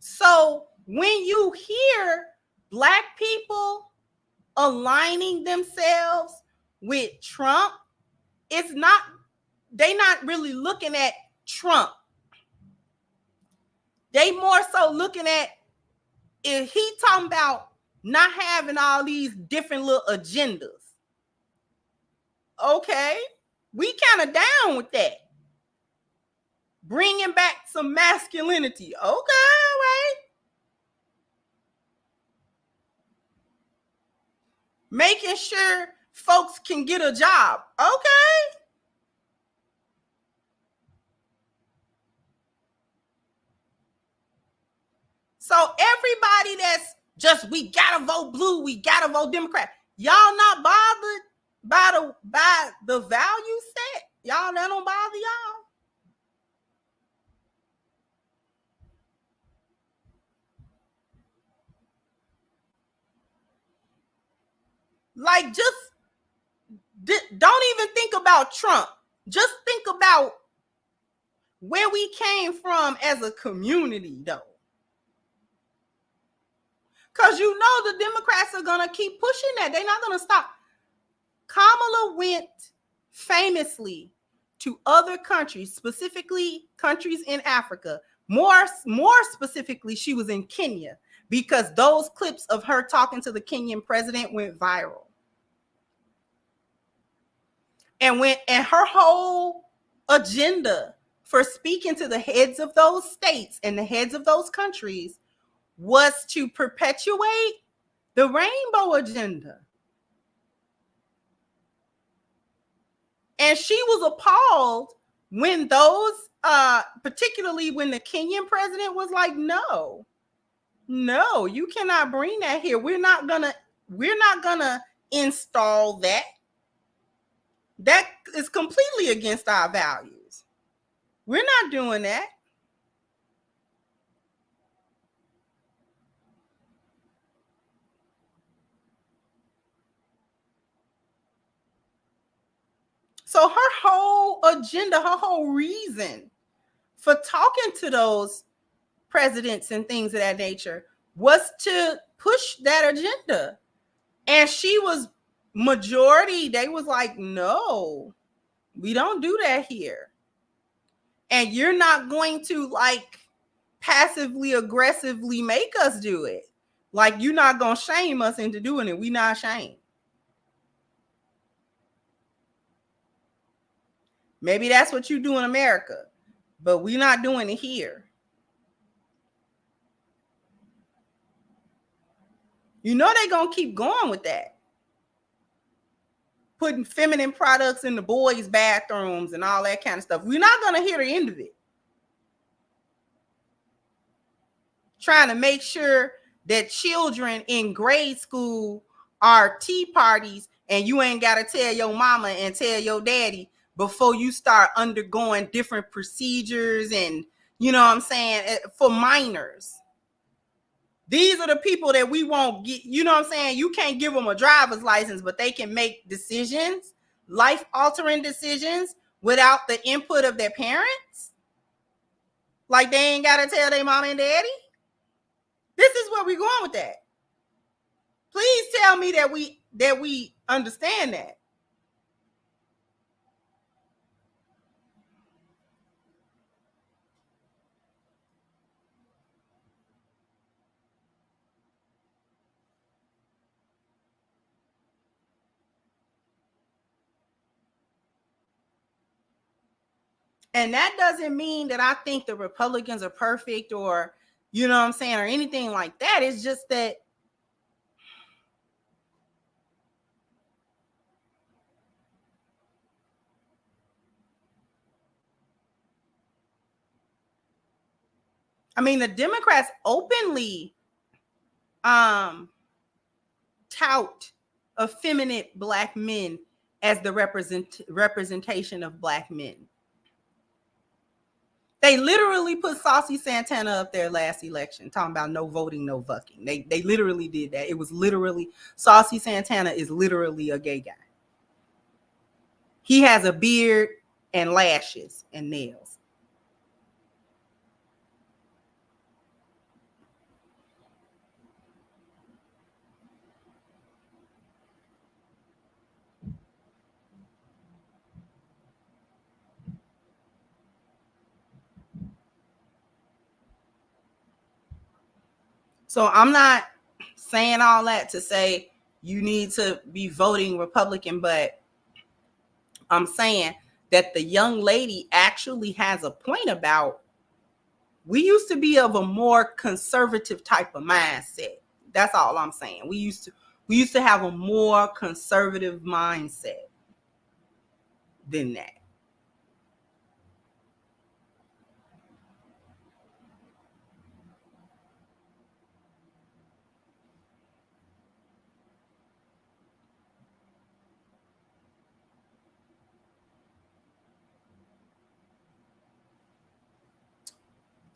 [SPEAKER 1] So when you hear Black people aligning themselves with Trump, they not really looking at Trump. They more so looking at, if he talking about not having all these different little agendas. Okay, we kind of down with that. Bringing back some masculinity. Okay, all right. Making sure folks can get a job. Okay. So So everybody that's just, we gotta vote blue, we gotta vote Democrat. Y'all not bothered by the value set? Y'all, that don't bother y'all? Like, just don't even think about Trump. Just think about where we came from as a community, though. Because you know the Democrats are going to keep pushing that. They're not going to stop. Kamala went famously to other countries, specifically countries in Africa. More specifically, she was in Kenya, because those clips of her talking to the Kenyan president went viral. And her whole agenda for speaking to the heads of those states and the heads of those countries was to perpetuate the rainbow agenda. And she was appalled when those, particularly when the Kenyan president was like, no, you cannot bring that here. We're not gonna install that. That is completely against our values. We're not doing that. So her whole agenda, her whole reason for talking to those presidents and things of that nature was to push that agenda. And she was majority, they was like, no, we don't do that here. And you're not going to like passively aggressively make us do it. Like, you're not going to shame us into doing it. We not ashamed. Maybe that's what you do in America, but we're not doing it here. You know they're going to keep going with that. Putting feminine products in the boys' bathrooms and all that kind of stuff. We're not going to hear the end of it. Trying to make sure that children in grade school are tea parties and you ain't got to tell your mama and tell your daddy before you start undergoing different procedures and, you know what I'm saying, for minors. These are the people that we won't get, you know what I'm saying? You can't give them a driver's license, but they can make decisions, life-altering decisions, without the input of their parents. Like, they ain't got to tell their mom and daddy. This is where we're going with that. Please tell me that we understand that. And that doesn't mean that I think the Republicans are perfect or, you know what I'm saying, or anything like that. It's just that I mean, the Democrats openly tout effeminate black men as the representation of black men. They literally put Saucy Santana up there last election, talking about no voting, no fucking. They literally did that. It was literally, Saucy Santana is literally a gay guy. He has a beard and lashes and nails. So I'm not saying all that to say you need to be voting Republican, but I'm saying that the young lady actually has a point about, we used to be of a more conservative type of mindset. That's all I'm saying. We used to have a more conservative mindset than that.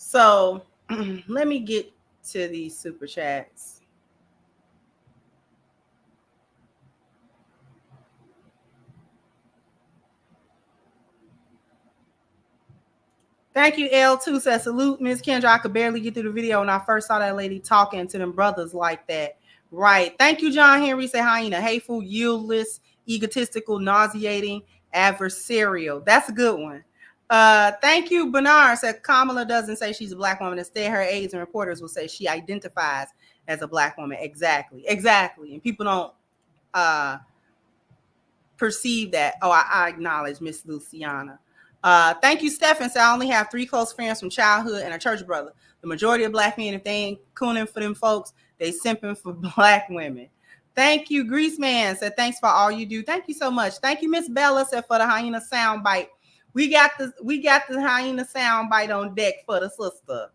[SPEAKER 1] So let me get to these super chats. Thank you, L2 says, salute, Miss Kendra. I could barely get through the video when I first saw that lady talking to them brothers like that. Right. Thank you, John Henry. Say hyena, hateful, yieldless, egotistical, nauseating, adversarial. That's a good one. Thank you, Bernard. Said Kamala doesn't say she's a black woman. Instead, her aides and reporters will say she identifies as a black woman. Exactly. And people don't perceive that. Oh, I acknowledge Miss Luciana. Thank you, Stephen. So I only have 3 close friends from childhood and a church brother. The majority of black men, if they ain't cooning for them folks, they simping for black women. Thank you, Grease Man. Said thanks for all you do. Thank you so much. Thank you, Miss Bella. Said for the hyena sound bite. We got the hyena sound bite on deck for the sister.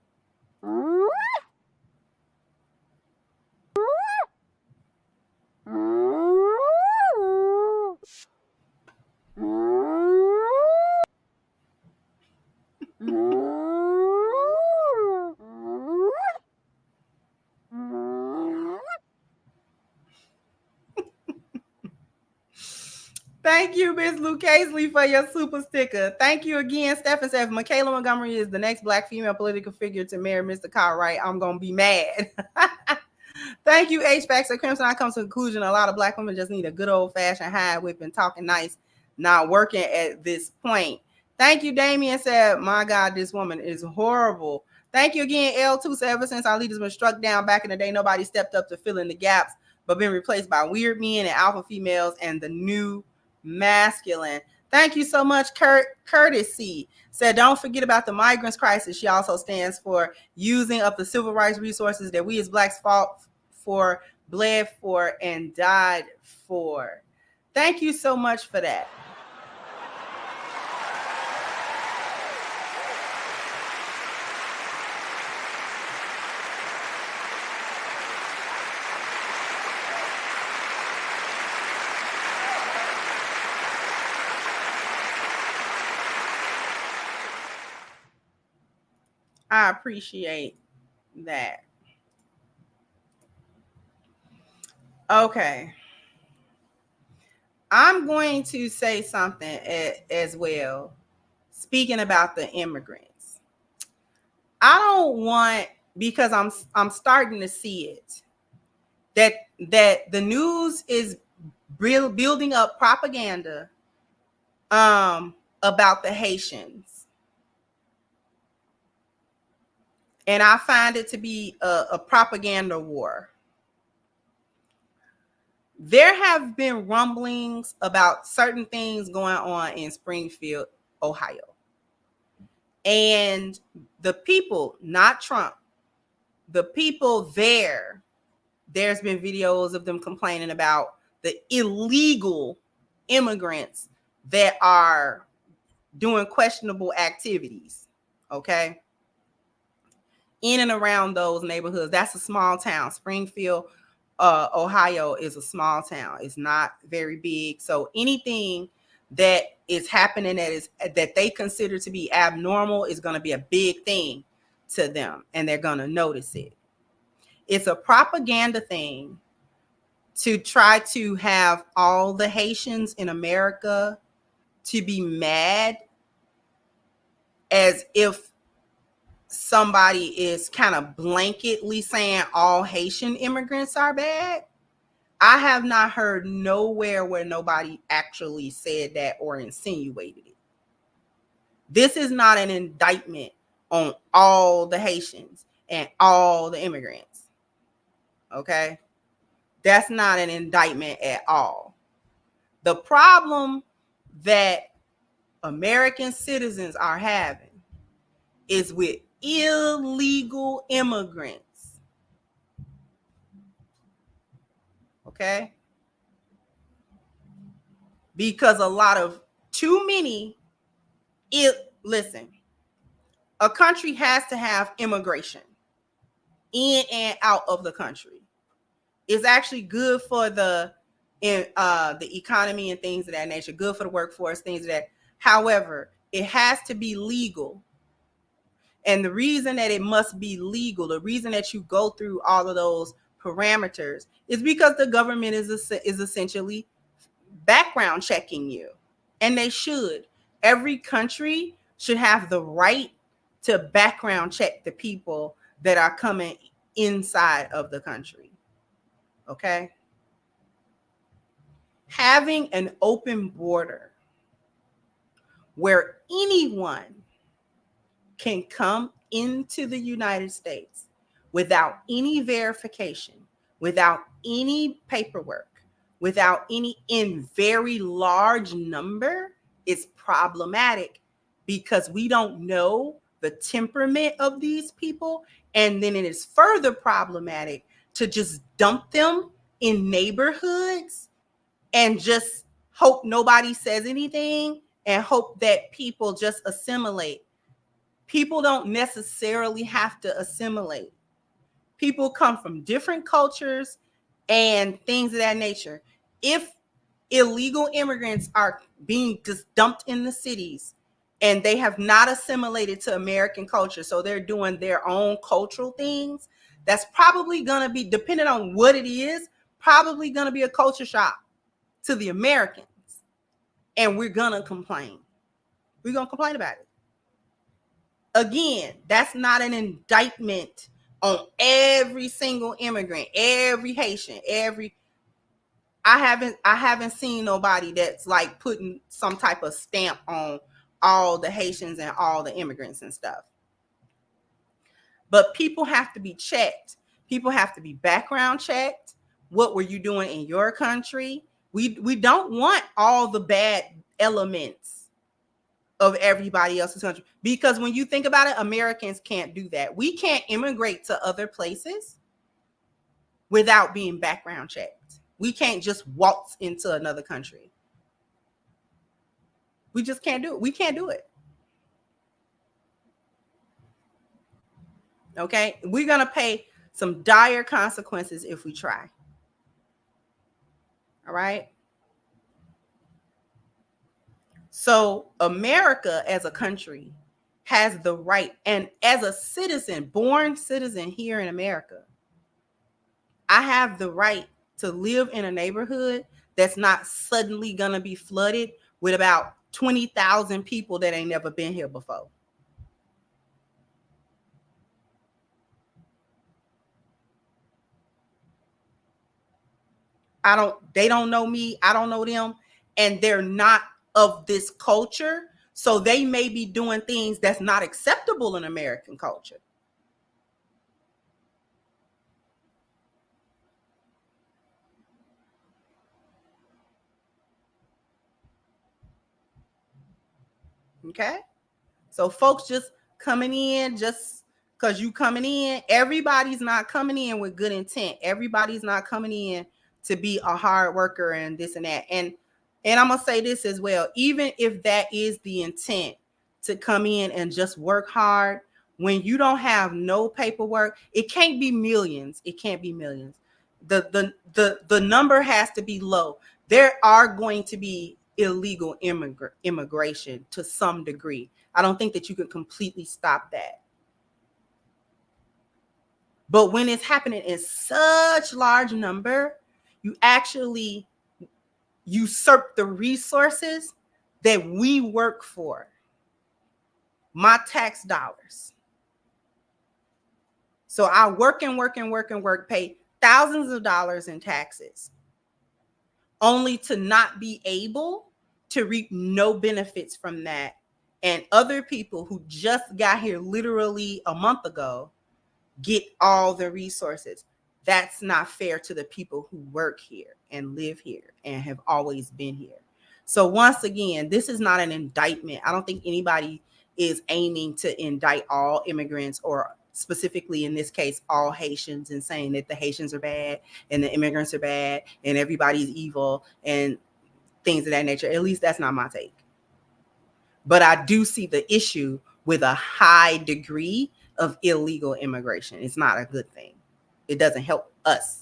[SPEAKER 1] Thank you, Miss Lou Casely, for your super sticker. Thank you again. Stephen says, Michaela Montgomery is the next black female political figure to marry Mr. Cartwright. I'm going to be mad. Thank you, HVAC. So Crimson, I come to the conclusion a lot of black women just need a good old-fashioned high whip and talking nice, not working at this point. Thank you, Damien said, my God, this woman is horrible. Thank you again, L2. So ever since our leaders been struck down back in the day, nobody stepped up to fill in the gaps, but been replaced by weird men and alpha females and the new masculine. Thank you so much, Courtesy. Said, don't forget about the migrants crisis. She also stands for using up the civil rights resources that we as blacks fought for, bled for, and died for. Thank you so much for that. I appreciate that. Okay. I'm going to say something as well. Speaking about the immigrants. I don't want, because I'm starting to see it, that the news is building up propaganda about the Haitians. And I find it to be a propaganda war. There have been rumblings about certain things going on in Springfield, Ohio. And the people, not Trump, the people there's been videos of them complaining about the illegal immigrants that are doing questionable activities, okay? In and around those neighborhoods. That's a small town. Springfield, Ohio is a small town. It's not very big. So anything that is happening that they consider to be abnormal is going to be a big thing to them, and they're going to notice it. It's a propaganda thing to try to have all the Haitians in America to be mad as if somebody is kind of blanketly saying all Haitian immigrants are bad. I have not heard nowhere where nobody actually said that or insinuated it. This is not an indictment on all the Haitians and all the immigrants. Okay? That's not an indictment at all. The problem that American citizens are having is with illegal immigrants. Okay? Because too many, listen, a country has to have immigration in and out of the country. It's actually good for the economy and things of that nature, good for the workforce, things of that. However, it has to be legal. And the reason that it must be legal, the reason that you go through all of those parameters is because the government is essentially background checking you. And they should. Every country should have the right to background check the people that are coming inside of the country. Okay? Having an open border where anyone can come into the United States without any verification, without any paperwork, without any in very large number is problematic because we don't know the temperament of these people. And then it is further problematic to just dump them in neighborhoods and just hope nobody says anything and hope that people just assimilate. People don't necessarily have to assimilate. People come from different cultures and things of that nature. If illegal immigrants are being just dumped in the cities and they have not assimilated to American culture, so they're doing their own cultural things, that's probably going to be, depending on what it is, probably going to be a culture shock to the Americans. And we're going to complain. We're going to complain about it. Again, that's not an indictment on every single immigrant, every Haitian, I haven't seen nobody that's like putting some type of stamp on all the Haitians and all the immigrants and stuff. But people have to be checked. People have to be background checked. What were you doing in your country? We don't want all the bad elements of everybody else's country, because when you think about it, Americans can't do that. We can't immigrate to other places without being background checked. We can't just waltz into another country. We just can't do it. We can't do it. Okay? We're going to pay some dire consequences if we try. All right? So America as a country has the right, and as a citizen, born citizen here in America, I have the right to live in a neighborhood that's not suddenly going to be flooded with about 20,000 people that ain't never been here before. They don't know me, I don't know them, and they're not of this culture. So they may be doing things that's not acceptable in American culture. Okay? So folks just coming in just because you coming in, everybody's not coming in with good intent. Everybody's not coming in to be a hard worker and this and that. And I'm going to say this as well. Even if that is the intent, to come in and just work hard, when you don't have no paperwork, it can't be millions. It can't be millions. The number has to be low. There are going to be illegal immigration to some degree. I don't think that you can completely stop that. But when it's happening in such large number, you actually usurp the resources that we work for. My tax dollars. So I work, pay thousands of dollars in taxes, only to not be able to reap no benefits from that. And other people who just got here literally a month ago get all the resources. That's not fair to the people who work here and live here and have always been here. So once again, this is not an indictment. I don't think anybody is aiming to indict all immigrants, or specifically in this case, all Haitians, and saying that the Haitians are bad and the immigrants are bad and everybody's evil and things of that nature. At least that's not my take. But I do see the issue with a high degree of illegal immigration. It's not a good thing. It doesn't help us.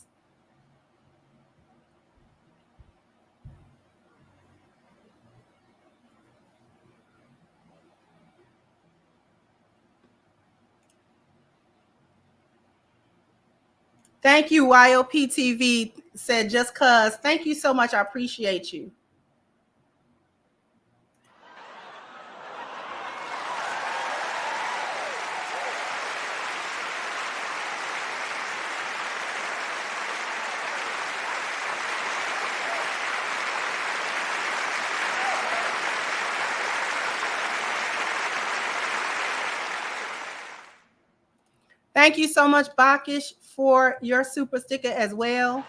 [SPEAKER 1] Thank you, YOPTV said just cuz. Thank you so much. I appreciate you. Thank you so much, Bakish, for your super sticker as well.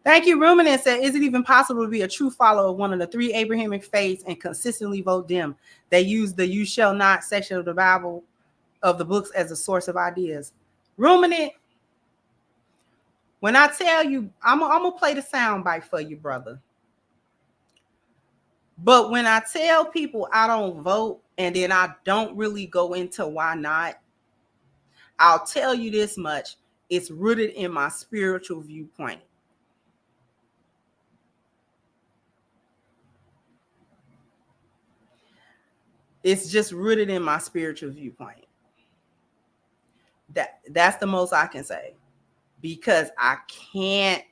[SPEAKER 1] Thank you, Ruminant said, is it even possible to be a true follower of one of the three Abrahamic faiths and consistently vote them? They use the you shall not section of the Bible, of the books, as a source of ideas. Ruminant, when I tell you, I'm going to play the sound bite for you, brother. But when I tell people I don't vote and then I don't really go into why not, I'll tell you this much. It's rooted in my spiritual viewpoint. It's just rooted in my spiritual viewpoint. That's the most I can say, because I can't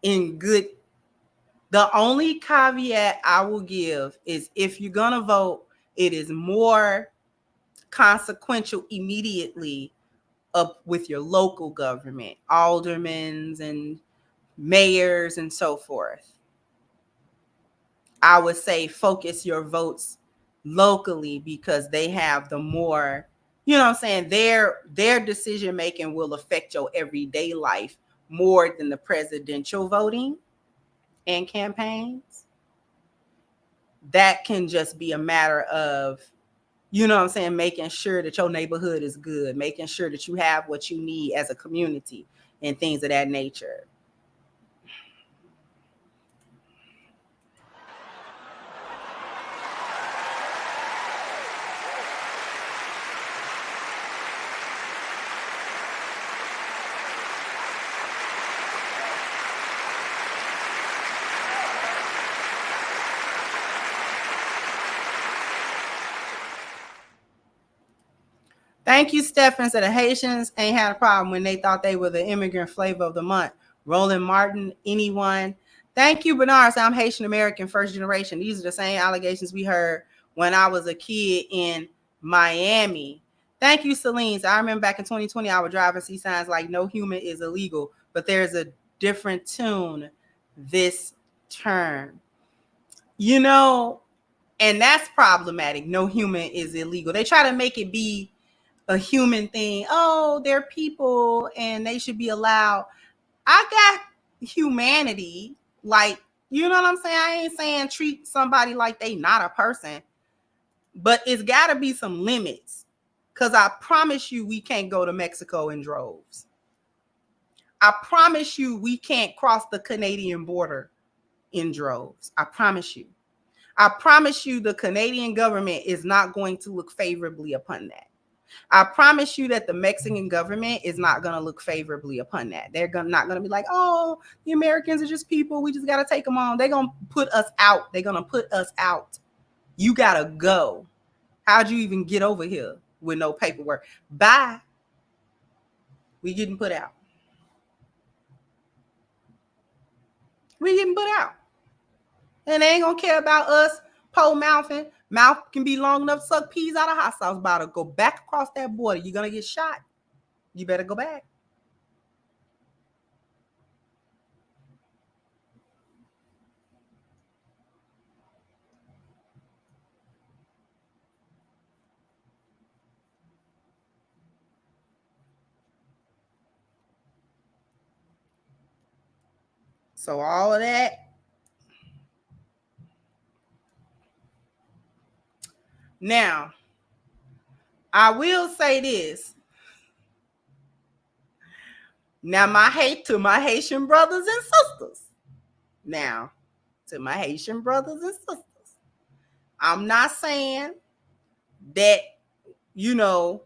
[SPEAKER 1] the only caveat I will give is if you're going to vote, it is more consequential immediately up with your local government, aldermen and mayors and so forth. I would say focus your votes locally because they have the more, you know what I'm saying, their decision making will affect your everyday life more than the presidential voting and campaigns. That can just be a matter of, you know what I'm saying, making sure that your neighborhood is good, making sure that you have what you need as a community and things of that nature. Thank you, Stephen. So the Haitians ain't had a problem when they thought they were the immigrant flavor of the month. Roland Martin, anyone? Thank you, Bernard. So I'm Haitian American, first generation. These are the same allegations we heard when I was a kid in Miami. Thank you, Celine. So I remember back in 2020, I would drive and see signs like no human is illegal, but there's a different tune this term. You know, and that's problematic. No human is illegal. They try to make it be a human thing. Oh, they're people and they should be allowed. I got humanity. Like, you know what I'm saying? I ain't saying treat somebody like they not a person, but it's got to be some limits. Because I promise you we can't go to Mexico in droves. I promise you we can't cross the Canadian border in droves. I promise you. I promise you the Canadian government is not going to look favorably upon that. I promise you that the Mexican government is not going to look favorably upon that. They're not going to be like, oh, the Americans are just people. We just got to take them on. They're going to put us out. They're going to put us out. You got to go. How'd you even get over here with no paperwork? Bye. We getting put out. We getting put out. And they ain't going to care about us pole mouthing. Mouth can be long enough to suck peas out of hot sauce bottle. Go back across that border. You're going to get shot. You better go back. So all of that. Now, I will say this. Now, my hate to my Haitian brothers and sisters. Now, to my Haitian brothers and sisters. I'm not saying that, you know,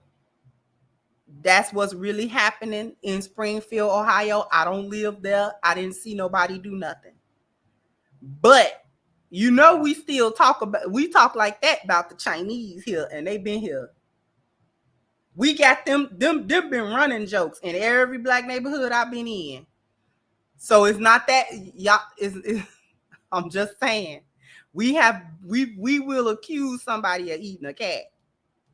[SPEAKER 1] that's what's really happening in Springfield, Ohio. I don't live there. I didn't see nobody do nothing. But you know, we talk like that about the Chinese here, and they've been here. We got them been running jokes in every black neighborhood I've been in. So it's not that y'all I'm just saying, we will accuse somebody of eating a cat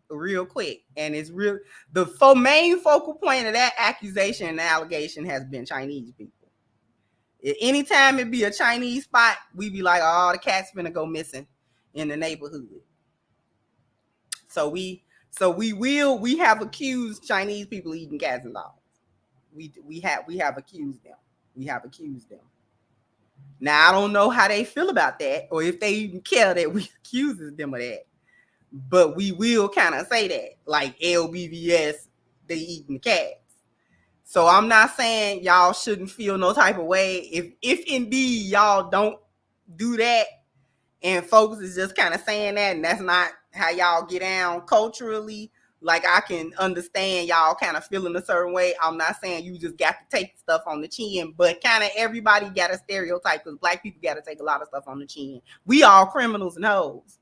[SPEAKER 1] real quick, and it's real. The main focal point of that accusation and allegation has been Chinese people. Anytime it be a Chinese spot, we be like, oh, the cat's gonna go missing in the neighborhood. So we have accused Chinese people eating cats and dogs. We have accused them. We have accused them. Now I don't know how they feel about that, or if they even care that we accuses them of that. But we will kind of say that, like LBVS, they eating cats. So I'm not saying y'all shouldn't feel no type of way if indeed y'all don't do that, and folks is just kind of saying that, and that's not how y'all get down culturally. Like, I can understand y'all kind of feeling a certain way. I'm not saying you just got to take stuff on the chin, but kind of everybody got a stereotype, because black people got to take a lot of stuff on the chin. We all criminals and hoes.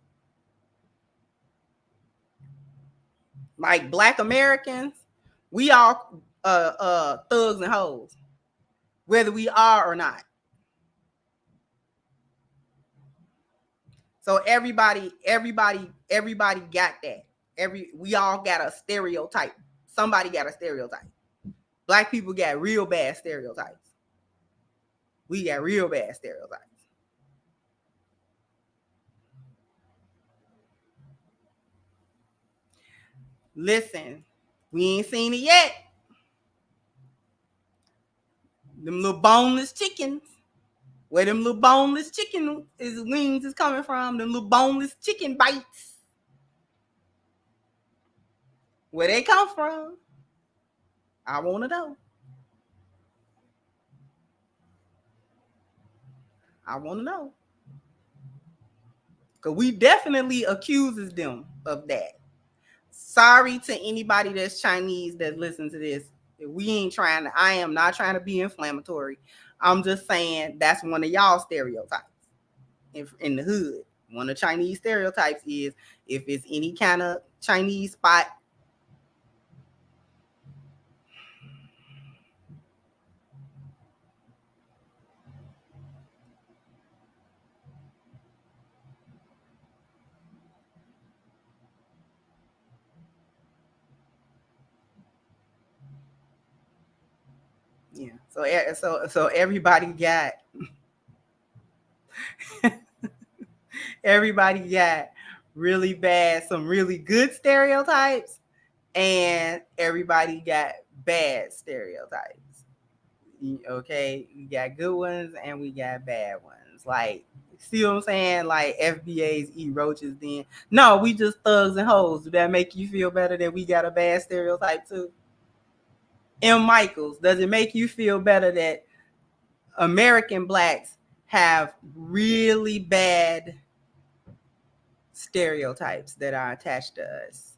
[SPEAKER 1] Like black Americans, we all thugs and hoes, whether we are or not. So everybody got that. We all got a stereotype. Somebody got a stereotype. Black people got real bad stereotypes. We got real bad stereotypes. Listen, we ain't seen it yet. Them little boneless chickens. Where them little boneless chicken wings is coming from, them little boneless chicken bites. Where they come from, I want to know. I want to know. Because we definitely accuses them of that. Sorry to anybody that's Chinese that listens to this. I am not trying to be inflammatory. I'm just saying that's one of y'all stereotypes in the hood. One of the Chinese stereotypes is, if it's any kind of Chinese spot, yeah. So everybody got everybody got really bad, some really good stereotypes, and everybody got bad stereotypes. Okay, we got good ones and we got bad ones. Like, see what I'm saying? Like, FBAs eat roaches. Then no, we just thugs and hoes. Do that make you feel better that we got a bad stereotype too? M. Michaels, does it make you feel better that American blacks have really bad stereotypes that are attached to us?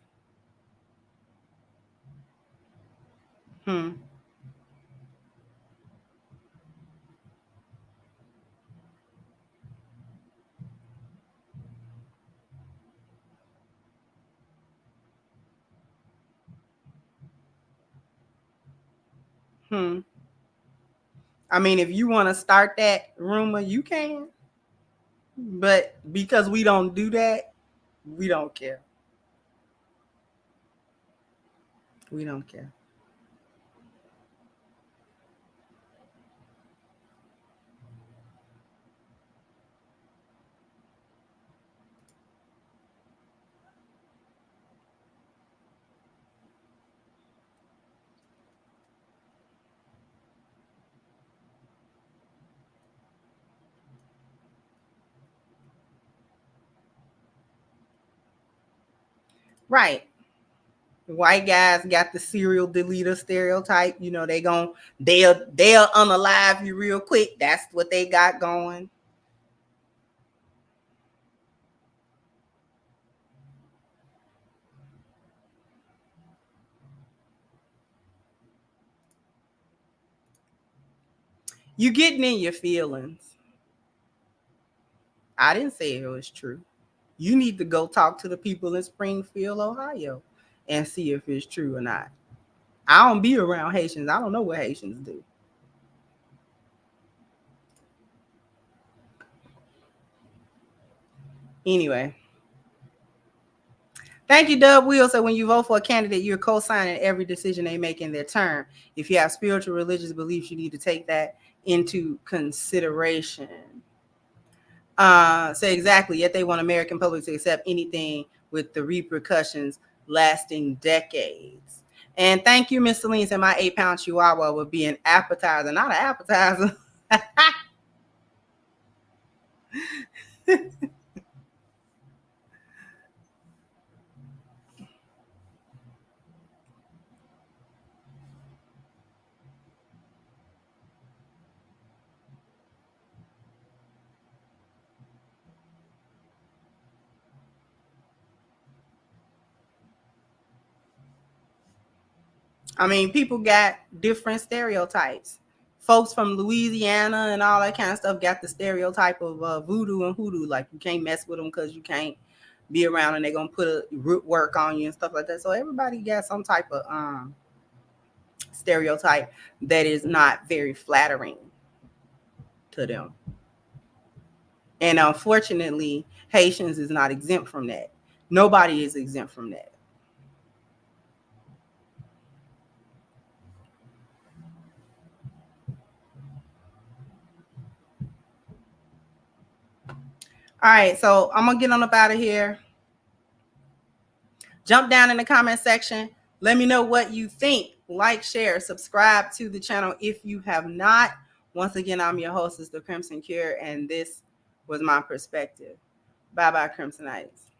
[SPEAKER 1] I mean, if you want to start that rumor, you can. But because we don't do that, we don't care. We don't care. Right. White guys got the serial deleter stereotype. You know, they'll unalive you real quick. That's what they got going. You getting in your feelings. I didn't say it was true. You need to go talk to the people in Springfield, Ohio, and see if it's true or not. I don't be around Haitians. I don't know what Haitians do. Anyway. Thank you, Dub Will. So when you vote for a candidate, you're co-signing every decision they make in their term. If you have spiritual, religious beliefs, you need to take that into consideration. So exactly, yet they want American public to accept anything with the repercussions lasting decades. And thank you, Miss Celine, and my 8-pound chihuahua will be an appetizer, not an appetizer. I mean, people got different stereotypes. Folks from Louisiana and all that kind of stuff got the stereotype of voodoo and hoodoo. Like, you can't mess with them because you can't be around and they're going to put a root work on you and stuff like that. So everybody got some type of stereotype that is not very flattering to them. And unfortunately, Haitians is not exempt from that. Nobody is exempt from that. All right, so I'm going to get on up out of here. Jump down in the comment section. Let me know what you think. Like, share, subscribe to the channel if you have not. Once again, I'm your hostess, The Crimson Cure, and this was my perspective. Bye-bye, Crimsonites.